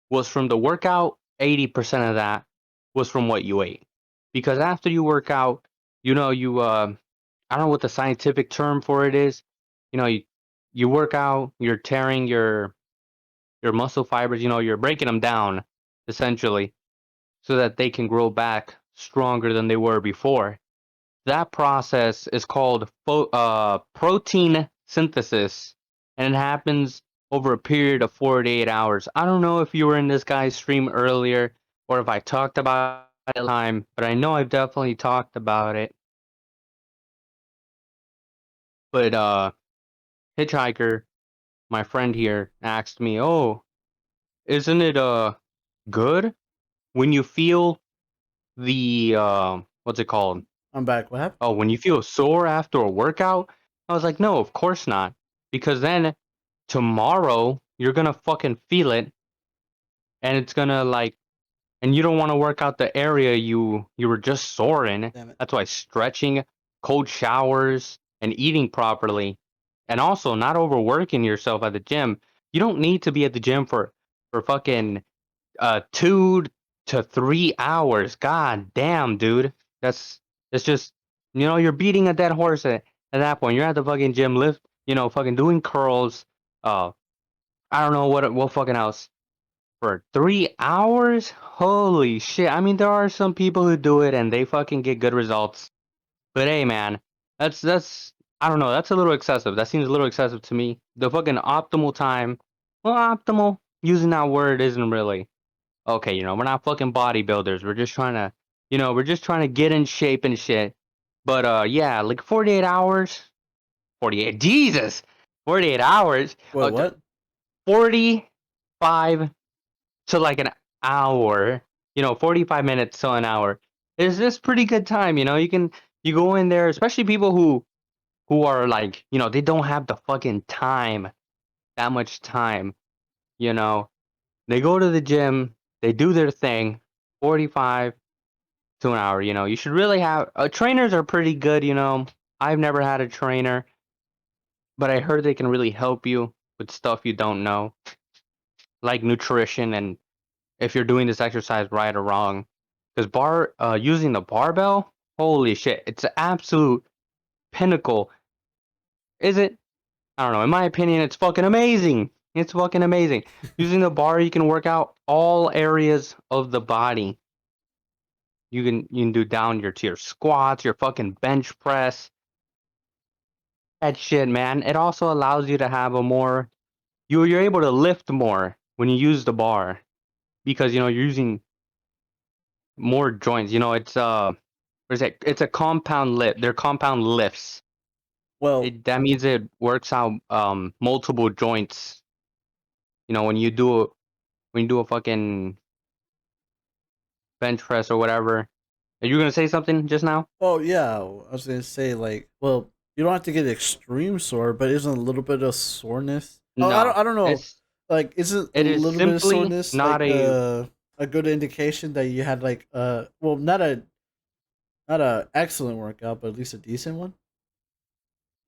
B: was from the workout, 80% of that was from what you ate. Because after you work out, you I don't know what the scientific term for it is. You work out, you're tearing your muscle fibers, you're breaking them down essentially so that they can grow back stronger than they were before. That process is called protein synthesis, and it happens over a period of 48 hours. I don't know if you were in this guy's stream earlier or if I talked about it at the time, but I know I've definitely talked about it. But Hitchhiker, my friend here, asked me, "Oh, isn't it good when you feel the what's it called?
A: I'm back. What happened?
B: Oh, when you feel sore after a workout?" I was like, "No, of course not. Because then tomorrow you're gonna fucking feel it and it's gonna like and you don't want to work out the area you were just sore in.
A: Damn it.
B: That's why stretching, cold showers, and eating properly, and also not overworking yourself at the gym. You don't need to be at the gym for fucking 2 to 3 hours. God damn, dude. That's just you're beating a dead horse at that point. You're at the fucking gym lift, fucking doing curls. Uh, I don't know what fucking else for 3 hours. Holy shit! I mean, there are some people who do it and they fucking get good results. But hey, man, that's I don't know. That's a little excessive. That seems a little excessive to me. The fucking optimal time. Well, optimal using that word isn't really okay. We're not fucking bodybuilders. We're just trying to, we're just trying to get in shape and shit. But yeah, like 48 hours. 48. Jesus, 48 hours.
A: Wait, what?
B: 45 to like an hour. 45 minutes to an hour. Is this pretty good time? You go in there, especially people who are like, they don't have the fucking time, that much time, you know. They go to the gym, they do their thing, 45 to an hour, You should really have trainers are pretty good, I've never had a trainer, but I heard they can really help you with stuff you don't know, like nutrition and if you're doing this exercise right or wrong. Because using the barbell, holy shit, it's an absolute pinnacle. Is it? I don't know. In my opinion, it's fucking amazing. It's fucking amazing. Using the bar, you can work out all areas of the body. You can do down to your squats, your fucking bench press. That shit, man. It also allows you to have a more you're able to lift more when you use the bar because you're using more joints. It's what is it? It's a compound lift. They're compound lifts.
A: Well,
B: That means it works out multiple joints. When you do a fucking bench press or whatever. Are you gonna say something just now?
A: oh yeah, I was gonna say like, well, you don't have to get extreme sore, but isn't a little bit of soreness? Oh,
B: No,
A: I don't know.
B: it's
A: Like, isn't a
B: it is
A: little bit of
B: simply
A: soreness
B: not
A: like
B: a
A: a good indication that you had like well, not a excellent workout, but at least a decent one.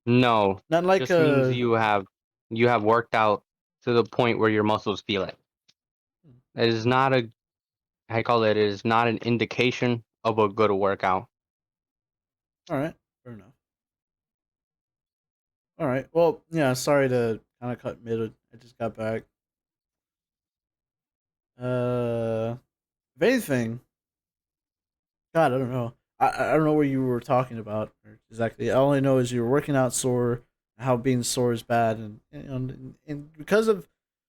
B: no.
A: Not like
B: Just means you have worked out to the point where your muscles feel it. It is not a I call it is not an indication of a good workout.
A: all right, fair enough. All right, well, yeah, sorry to kind of cut mid. I just got back. If anything, God, I don't know. I don't know what you were talking about exactly. All I know is you were working out sore, how being sore is bad, and because of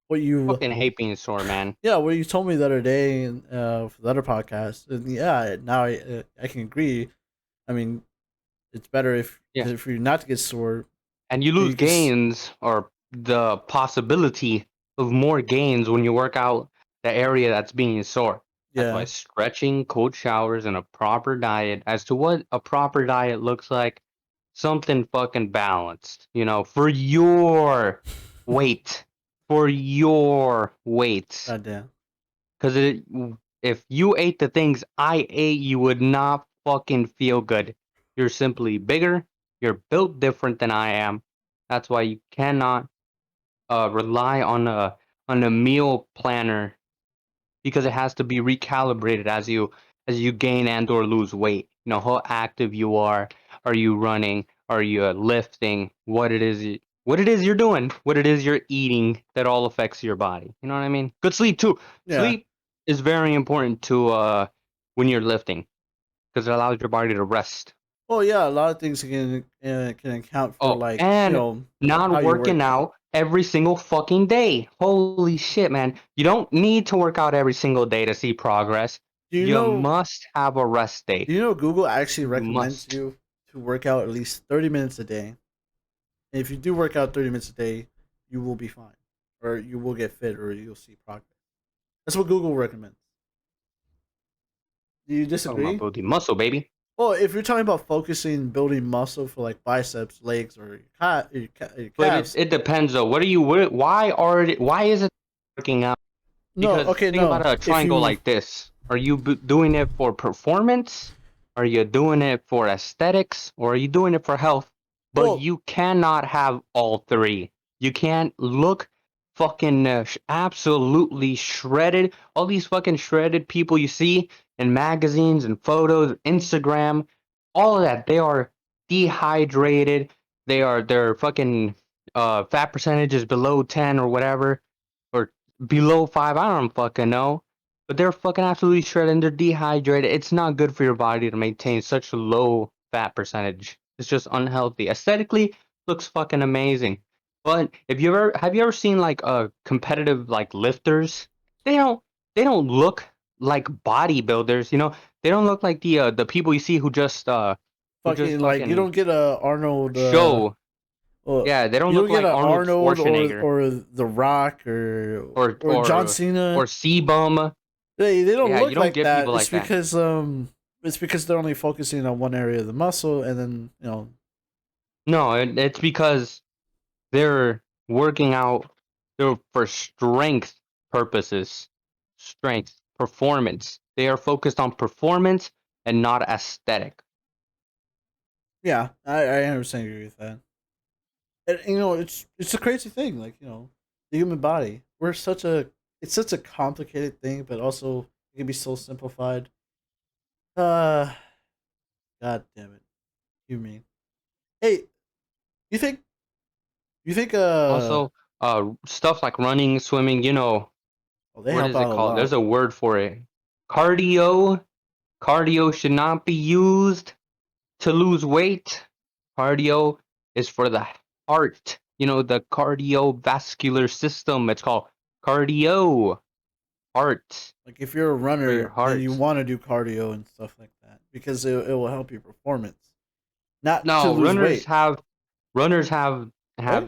A: what you
B: Fucking hate being sore, man.
A: yeah what you told me the other day and for the other podcast, and yeah, now I can agree. I mean, it's better
B: Yeah.
A: if you not to get sore.
B: And you
A: You
B: lose
A: can
B: gains or the possibility of more gains when you work out the area that's being sore. That's why
A: Yeah.
B: stretching, cold showers, and a proper diet. As to what a proper diet looks like, something fucking balanced. For your weight. For your weight.
A: Goddamn.
B: Because if you ate the things I ate, you would not fucking feel good. You're simply bigger. You're built different than I am. That's why you cannot rely on a meal planner because it has to be recalibrated as you gain and or lose weight. How active you are you running, are you lifting, what it is you're doing, what it is you're eating, that all affects your body. You know what I mean? Good sleep too.
A: Yeah.
B: Sleep is very important to when you're lifting because it allows your body to rest.
A: Well, yeah, a lot of things can account for,
B: Oh,
A: like,
B: and
A: how
B: not
A: you work.
B: working out every single fucking day. Holy shit, man. You don't need to work out every single day to see progress.
A: Do you
B: You
A: know?
B: must have a rest day.
A: Do you know Google actually
B: You
A: recommends
B: must.
A: you to work out at least 30 minutes a day? And if you do work out 30 minutes a day, you will be fine, or you will get fit, or you'll see progress. That's what Google recommends. Do you
B: Talking about
A: disagree?
B: building muscle, baby.
A: Well, if you're talking about focusing building muscle for like biceps, legs, or your
B: But it,
A: calves,
B: it depends though. Why is it working out?
A: no,
B: Because
A: okay,
B: think about
A: no.
B: a
A: If
B: triangle
A: you,
B: like this. Are you doing it for performance? Are you doing it for aesthetics? Or are you doing it for health? But
A: well,
B: you cannot have all three. You can't look fucking absolutely shredded. All these fucking shredded people you see in magazines and photos, Instagram, all of that. They are dehydrated. Their fucking fat percentage is below 10 or whatever, or below 5. I don't fucking know. But they're fucking absolutely shredded and they're dehydrated. It's not good for your body to maintain such a low fat percentage. It's just unhealthy. Aesthetically, looks fucking amazing. But if you ever have you ever seen like competitive like lifters? They don't they don't look like bodybuilders, They don't look like the people you see who just
A: fucking, like, you
B: fucking
A: don't get a Arnold.
B: show.
A: Well,
B: Yeah, they don't
A: you don't
B: look
A: get
B: like
A: a
B: Arnold
A: Arnold
B: Schwarzenegger
A: or The Rock
B: or
A: or John
B: or
A: Cena.
B: or Sebum.
A: They don't
B: Yeah, you
A: look
B: don't
A: like
B: get
A: that.
B: people like that.
A: It's because they're only focusing on one area of the muscle, and then
B: No, it's because they're working out for strength purposes, strength, performance. They are focused on performance and not aesthetic.
A: yeah, I understand, agree with that. And, it's a crazy thing, like, the human body. It's such a complicated thing, but also it can be so simplified. Uh, God damn it, you mean? Hey, you think you think
B: Also, stuff like running, swimming,
A: oh, they
B: what
A: help
B: is it
A: out a
B: called? There's
A: lot.
B: a word for it. Cardio. Cardio should not be used to lose weight. Cardio is for the heart, the cardiovascular system. It's called cardio. Heart.
A: Like, if you're a
B: For your
A: runner, then you
B: heart.
A: want to do cardio and stuff like that because it will help your performance, not to
B: No,
A: lose
B: runners
A: weight.
B: have runners have
A: What?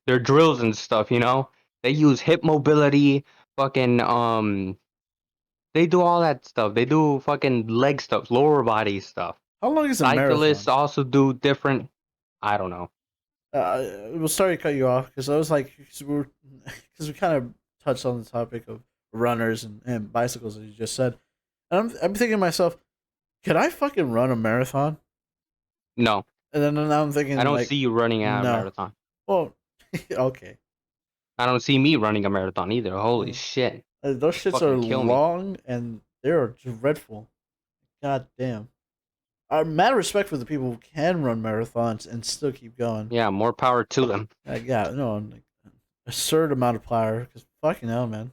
B: their drills and stuff. They use hip mobility, fucking they do all that stuff. They do fucking leg stuff, lower body stuff.
A: How long is a
B: Cyclists
A: marathon?
B: also do different. I don't know.
A: Well, sorry to cut you off because I was like, because we kind of touched on the topic of runners and bicycles, as you just said. And I'm thinking to myself, could I fucking run a marathon?
B: No,
A: And then now I'm
B: I
A: thinking,
B: don't
A: like,
B: see you running a
A: no.
B: marathon.
A: Well, okay.
B: I don't see me running a marathon either. Holy
A: Uh,
B: shit.
A: those shits are
B: Fucking kill me.
A: long and they are dreadful. God damn. Mad respect for the people who can run marathons and still keep going.
B: Yeah, more power to them.
A: Yeah, no, like, absurd amount of power. Because fucking hell, man,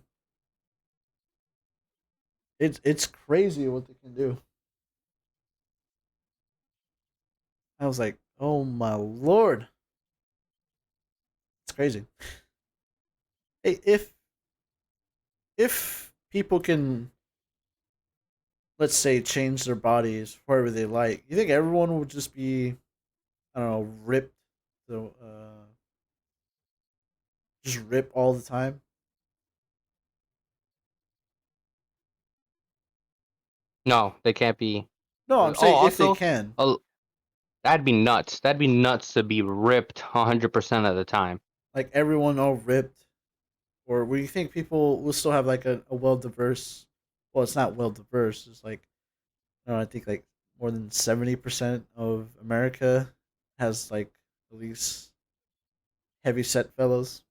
A: it's crazy what they can do. I was like, oh my lord, it's crazy. Hey, if people can, let's say, change their bodies wherever they like, you think everyone would just be, I don't know, ripped, so just rip all the time?
B: No, they can't be.
A: No, I'm
B: Oh,
A: saying if they
B: also,
A: can.
B: that'd be nuts. That'd be nuts to be ripped 100% of the time.
A: Like everyone all ripped, or will you think people will still have like a well diverse? Well, it's not well diverse. It's like I think like more than 70% of America has like at least heavy set fellows.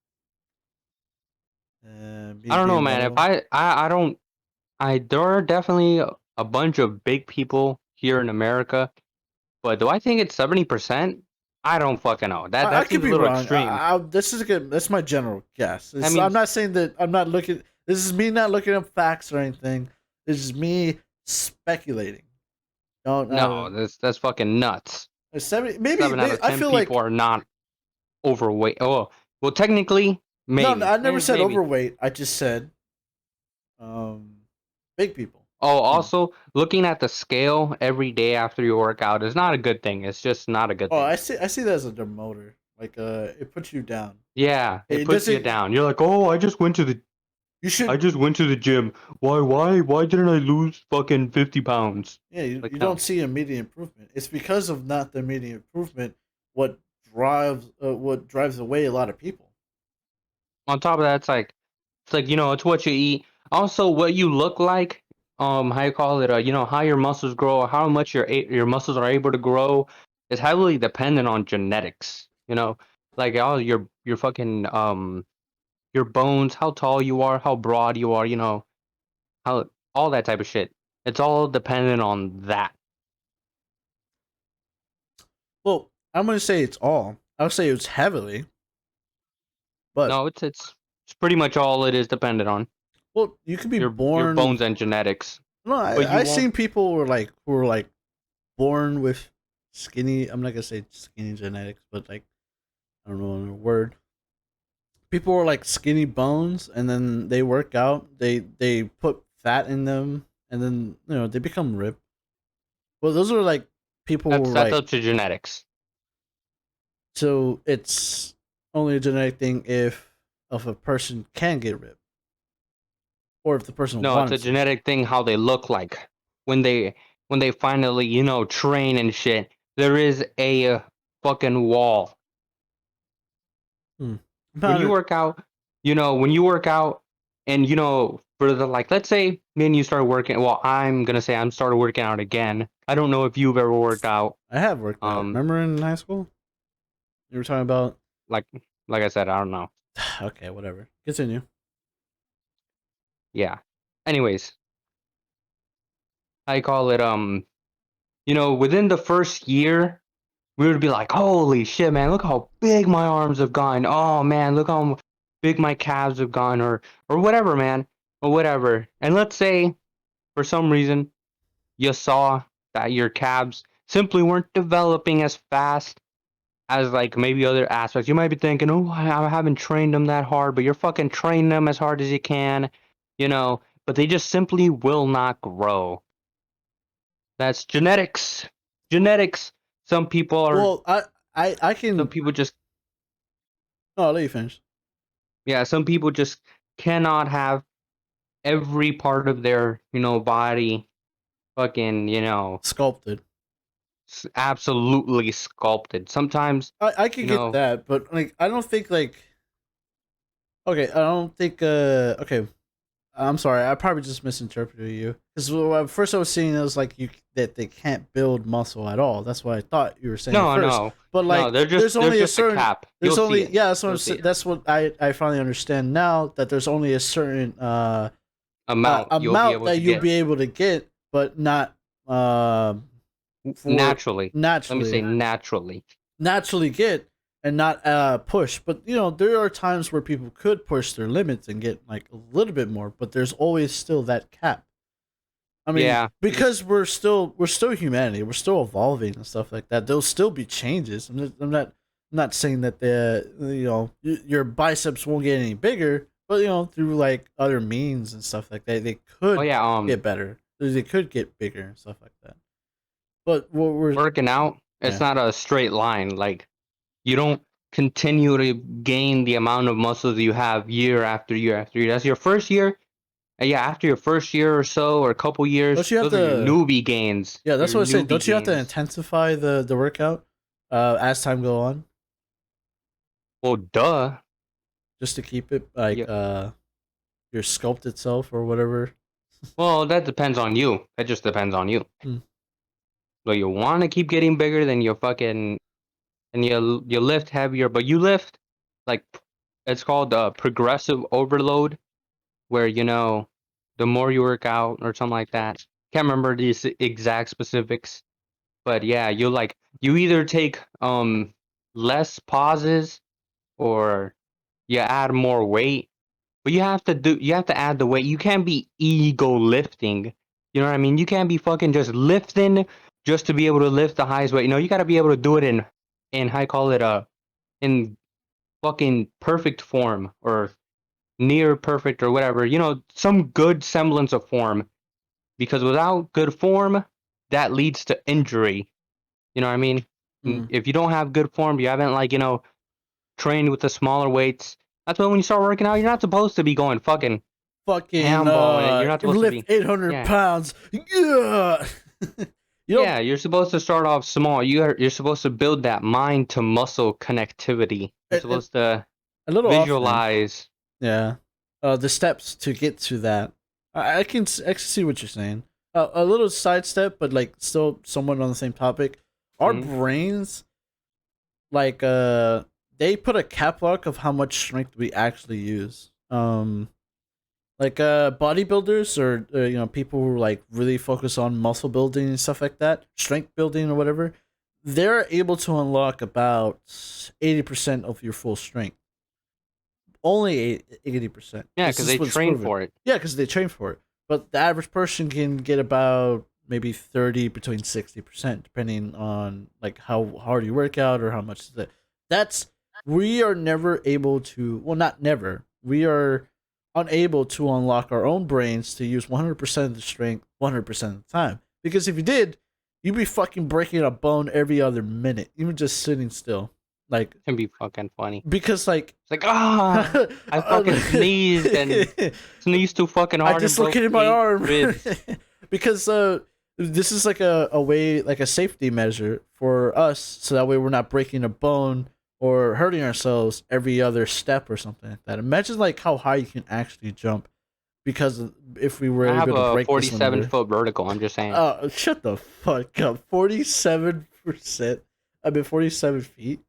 B: I
A: Me
B: don't know,
A: being one
B: man.
A: of
B: If
A: them.
B: I don't, there are definitely a bunch of big people here in America, but do I think it's 70%? I don't fucking know.
A: I
B: That
A: could
B: seems a
A: be
B: little
A: wrong.
B: extreme.
A: This is good. That's my general guess.
B: I mean,
A: I'm not saying that I'm not looking. This is me not looking up facts or anything. This is me speculating. No,
B: no,
A: no.
B: that's fucking nuts.
A: 70.
B: Seven out
A: Maybe
B: of
A: I
B: 10
A: feel
B: people
A: like
B: are not overweight. Oh, well, technically,
A: no.
B: maybe,
A: I never said
B: maybe.
A: overweight. I just said um big people.
B: Oh,
A: You know.
B: also, looking at the scale every day after you work out is not a good thing. It's just not a good
A: Oh,
B: thing.
A: I see that as a demoter. Like it puts you down.
B: Yeah, it
A: It
B: puts you
A: doesn't.
B: down. You're like, oh,
A: You
B: I
A: should.
B: just went to the gym. Why didn't I lose fucking 50 pounds?
A: Yeah,
B: Like,
A: you
B: no.
A: don't see immediate improvement. It's because of not the immediate improvement what what drives away a lot of people.
B: On top of that, it's like, it's what you eat. Also, what you look like, how you call it, how your muscles grow, how much your muscles are able to grow is heavily dependent on genetics. Like all your fucking your bones, how tall you are, how broad you are, how all that type of shit. It's all dependent on that.
A: Well, I'm gonna say it's all. I'll say it's heavily, but
B: No, it's pretty much all it is dependent on.
A: well, you could be
B: Your
A: born.
B: bones and genetics.
A: No,
B: But you
A: I
B: won't.
A: seen people who were like born with skinny. I'm not gonna say skinny genetics, but like I don't know the word. People were like skinny bones, and then they work out. They put fat in them, and then they become ripped. Well, those are like people who were
B: That's
A: like
B: up to genetics.
A: so it's only a genetic thing if a person can get ripped, or if the person
B: No, it's a
A: wanted to.
B: genetic thing how they look like when they finally, train and shit. There is a fucking wall.
A: Hmm.
B: When you
A: About
B: work out, when you work out and for the like let's say me and you started working, well, I'm going to say I'm started working out again. I don't know if you've ever worked out.
A: I have worked out.
B: Um
A: Remember in high school? You were talking about.
B: like like I said, I don't know.
A: Okay, whatever. Continue.
B: Yeah. Anyways, I call it within the first year we would be like, holy shit, man, look how big my arms have gotten. Oh man, look how big my calves have gone, or whatever, man, or whatever. And let's say for some reason you saw that your calves simply weren't developing as fast as like maybe other aspects. You might be thinking, oh, I haven't trained them that hard, but you're fucking training them as hard as you can, you know. But they just simply will not grow. That's genetics. Genetics. Some people are.
A: Well, I
B: Some
A: can.
B: people just
A: No, I'll let you finish.
B: Yeah, some people just cannot have every part of their, body fucking,
A: Sculpted.
B: absolutely sculpted. Sometimes,
A: I could get that, but like I don't think like. Okay, I don't think. Okay, I'm sorry. I probably just misinterpreted you because first I was seeing it was like you that they can't build muscle at all. That's what I thought you were saying at
B: no,
A: first.
B: no,
A: But
B: no.
A: like, there's
B: They're
A: only a
B: just a
A: certain.
B: cap.
A: There's
B: You'll see
A: only
B: it.
A: yeah.
B: You'll see it.
A: That's what I finally understand now that there's only a certain
B: You'll be
A: amount
B: able
A: that
B: to
A: you'll
B: get
A: be able to get, but not for
B: naturally. Let me say
A: naturally naturally get and not push. But there are times where people could push their limits and get like a little bit more, but there's always still that cap. I mean,
B: Yeah.
A: because we're still humanity, we're still evolving and stuff like that. There'll still be changes. I'm not saying that your biceps won't get any bigger, but through like other means and stuff like that, they
B: Oh
A: could
B: yeah.
A: get better. They could get bigger and stuff like that. But what we're
B: Working out, it's
A: yeah.
B: not a straight line. Like you don't continue to gain the amount of muscles you have year after year after year. That's your first year. And yeah, after your first year or so, or a couple years,
A: Don't you have
B: those are your
A: to?
B: newbie gains.
A: Yeah, that's
B: Your
A: what I said.
B: newbie
A: Don't you have to
B: gains.
A: intensify the workout as time go on,
B: Well, duh.
A: just to keep it like
B: Yeah.
A: your sculpt itself or whatever?
B: Well, that depends on you. That just depends on you.
A: Hmm.
B: So you want to keep getting bigger, then you fucking and you lift heavier, but you lift like it's called progressive overload, where the more you work out or something like that. Can't remember these exact specifics, but yeah, you either take less pauses or you add more weight. But you have to add the weight. You can't be ego lifting. You know what I mean? You can't be fucking just lifting just to be able to lift the highest weight. You got to be able to do it in I call it in fucking perfect form or near perfect or whatever. Some good semblance of form, because without good form, that leads to injury. You know what I mean?
A: Mm.
B: If you don't have good form, you haven't trained with the smaller weights. That's why when you start working out, you're not supposed to be going fucking
A: Fucking
B: handballing it. You're not supposed to
A: lift
B: be.
A: 800
B: Yeah.
A: pounds. Yeah. You
B: Yeah, you're supposed to start off small. You're supposed to build that mind to muscle connectivity. You're
A: and
B: supposed to
A: a little often.
B: visualize.
A: Yeah. The steps to get to that. I can see what you're saying. A little sidestep, but like still somewhat on the same topic. Our
B: Mhm.
A: brains, like they put a cap lock of how much strength we actually use. Like bodybuilders or people who like really focus on muscle building and stuff like that, strength building or whatever, they're able to unlock about 80% of your full strength. Only 80%.
B: Yeah,
A: This
B: because
A: is
B: they
A: what's
B: train
A: proven.
B: for it.
A: Yeah, because they train for it. But the average person can get about maybe 30 between 60%, depending on like how hard you work out or how much is it. That's we are never able to. Well, not never. We are unable to unlock our own brains to use 100% of the strength 100% of the time. Because if you did, you'd be fucking breaking a bone every other minute, even just sitting still. Like
B: It can be fucking funny.
A: because like
B: It's like, I fucking sneezed too fucking
A: I
B: hard and broke
A: dislocated my
B: 8
A: arm
B: ribs.
A: because this is like a way, like a safety measure for us, so that way we're not breaking a bone or hurting ourselves every other step or something like that. Imagine like how high you can actually jump, because if we were
B: I have
A: able to
B: a
A: break this limiter.
B: 47-foot vertical. I'm just saying.
A: Oh, shut the fuck up! 47%. I mean 47 feet.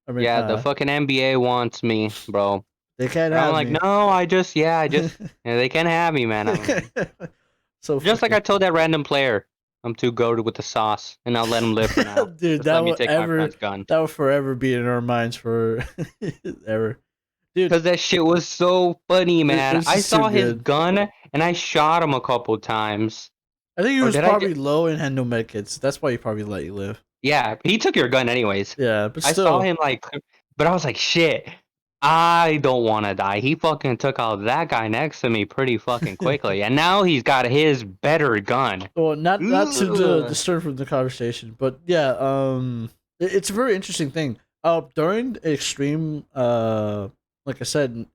A: I mean,
B: Yeah, the fucking NBA wants me, bro.
A: they can't
B: But I'm
A: have
B: like,
A: me.
B: no, yeah, they can't have me, man.
A: So
B: Just like
A: fucking
B: I told that random player, I'm too goated with the sauce, and I'll let him live for now.
A: dude,
B: Just let me take my friend's gun.
A: that will forever be in our minds for ever, dude.
B: Cause that shit was so funny, man.
A: It's
B: I
A: just too
B: saw his
A: good.
B: gun and I shot him a couple times.
A: I think he
B: Or
A: was
B: did I?
A: probably low and had no medkits. That's why he probably let you live.
B: Yeah, he took your gun anyways.
A: Yeah, but
B: I saw
A: still,
B: him but I was like, shit. I don't want to die. He fucking took out that guy next to me pretty fucking quickly, and now he's got his better gun.
A: well, not to
B: Ugh.
A: disturb from the conversation, but yeah, it's a very interesting thing. During extreme, like I said,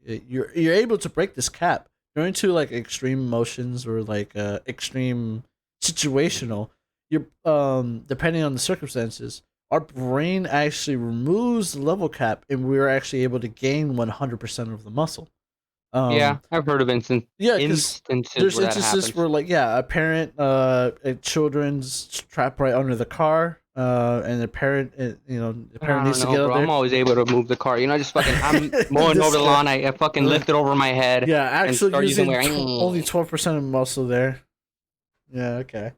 A: you're able to break this cap during to like extreme motions or like extreme situational. You're depending on the circumstances, our brain actually removes the level cap, and we're actually able to gain 100% of the muscle.
B: Yeah,
A: Um,
B: I've heard of
A: yeah, because
B: instances
A: there's
B: where that
A: instances
B: happens.
A: where like a parent, a children's trapped right under the car, and the parent, the parent
B: I
A: needs
B: don't
A: to
B: know,
A: get out
B: bro. I'm
A: there.
B: always able to move the car. I'm mowing
A: This
B: over the
A: guy,
B: lawn. I fucking lift it over my head
A: yeah,
B: and
A: actually
B: start using
A: using
B: my.
A: only 12% of muscle there. Yeah, okay.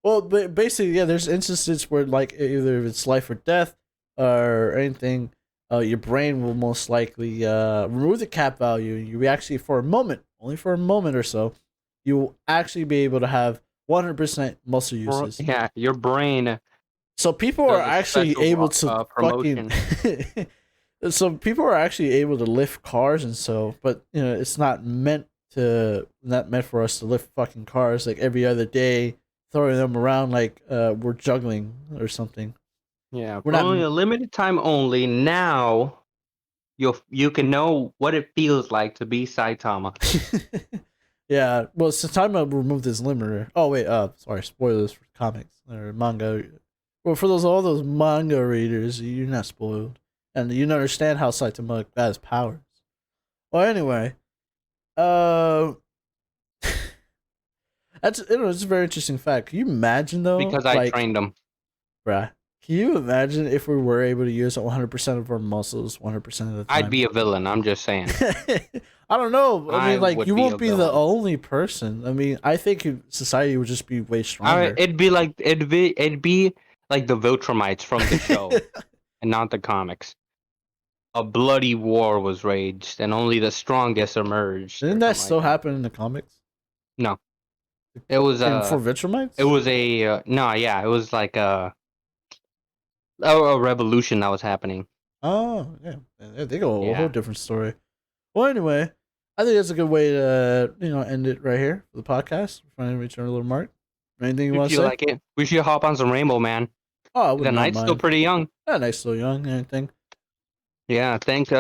A: Well, but basically, yeah, there's instances where like either it's life or death, or anything. Your brain will most likely remove the cap value. You actually, for a moment, only for a moment or so, you will actually be able to have 100% muscle uses.
B: Yeah, your brain
A: So people are
B: does a
A: actually
B: special
A: able to fucking.
B: promotion.
A: So people are actually able to lift cars and so, but it's not meant for us to lift fucking cars like every other day, throwing them around like we're juggling or something.
B: Yeah,
A: We're
B: for
A: not.
B: only a limited time only. Now you can know what it feels like to be Saitama.
A: Yeah, well, since time I removed this limiter. Oh wait, sorry, spoilers for comics or manga. Well, for all those manga readers, you're not spoiled, and you don't understand how Saitama got his powers. Well, anyway, uh, it's a very interesting fact. Can you imagine though?
B: Because I trained him.
A: Bruh, can you imagine if we were able to use 100% of our muscles 100% of the time?
B: I'd be a villain. I'm just saying.
A: I don't know. I mean, like, you won't be the
B: villain.
A: only person. I mean, I think society would just be way stronger.
B: It'd be like the Viltrumites from the show, and not the comics. A bloody war was waged, and only the strongest emerged.
A: Didn't that still happen in the comics?
B: No, it was
A: for Viltrumites.
B: It was a no, yeah, it was like a revolution that was happening.
A: Oh yeah, they go a whole different story. Well, anyway, I think that's a good way to end it right here for the podcast. We're finally reaching our little mark. Anything you want to say?
B: Like it? We should hop on some Rainbow, man.
A: Oh,
B: the night's still pretty young.
A: Yeah, night's still young. Anything?
B: Yeah, thank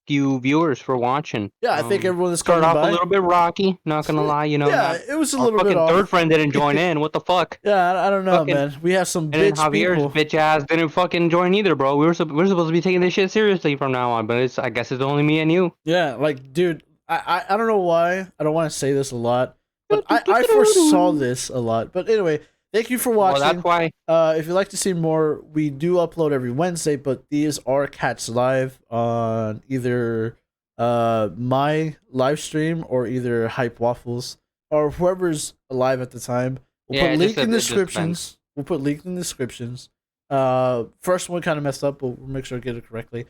B: you viewers for watching.
A: Yeah, I think everyone is
B: started off a little bit rocky. Not gonna lie,
A: Yeah, it was a little bit off.
B: Third friend didn't join in. What the fuck?
A: Yeah, I don't know, man. We have some bitch
B: Javier's
A: people.
B: bitch ass didn't fucking join either, bro. We're supposed to be taking this shit seriously from now on, but I guess it's only me and you.
A: Yeah, like, dude, I don't know why. I don't want to say this a lot, but I foresaw this a lot. But anyway. Thank you for watching.
B: Well, that's why.
A: If you'd like to see more, we do upload every Wednesday, but these are catch live on either my live stream or either hypedwaffles or whoever's alive at the time. We'll put link in the descriptions. We'll put link in the descriptions. First one kind of messed up, but we'll make sure to get it correctly.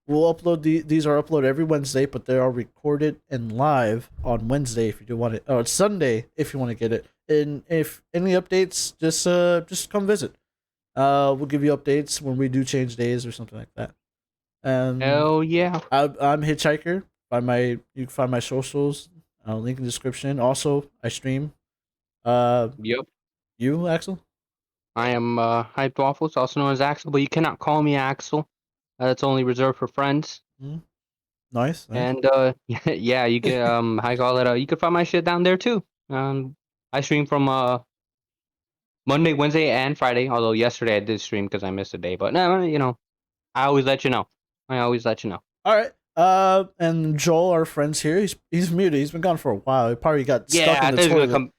A: We'll upload these are uploaded every Wednesday, but they are recorded and live on Wednesday if you do want it. Oh, it's Sunday if you want to get it. And if any updates, just come visit. We'll give you updates when we do change days or something like that.
B: Hell yeah!
A: I'm Hitchhiker. You can find my socials. Link in the description. Also, I stream.
B: Yep.
A: You, Axel?
B: I am hypedwaffles, also known as Axel, but you cannot call me Axel. That's only reserved for friends.
A: Mm-hmm. Nice.
B: And yeah, you can I call it. You can find my shit down there too. I stream from Monday, Wednesday, and Friday. Although yesterday I did stream because I missed a day. But no, I always let you know. All
A: right. And Joel, our friend's here. He's muted. He's been gone for a while. He probably got stuck in the toilet.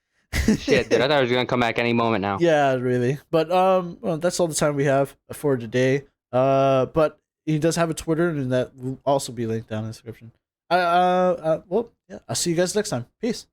B: Shit, dude! I thought he was gonna come back any moment now.
A: Yeah, really. But well, that's all the time we have for today. But he does have a Twitter, and that will also be linked down in the description. Well, yeah. I'll see you guys next time. Peace.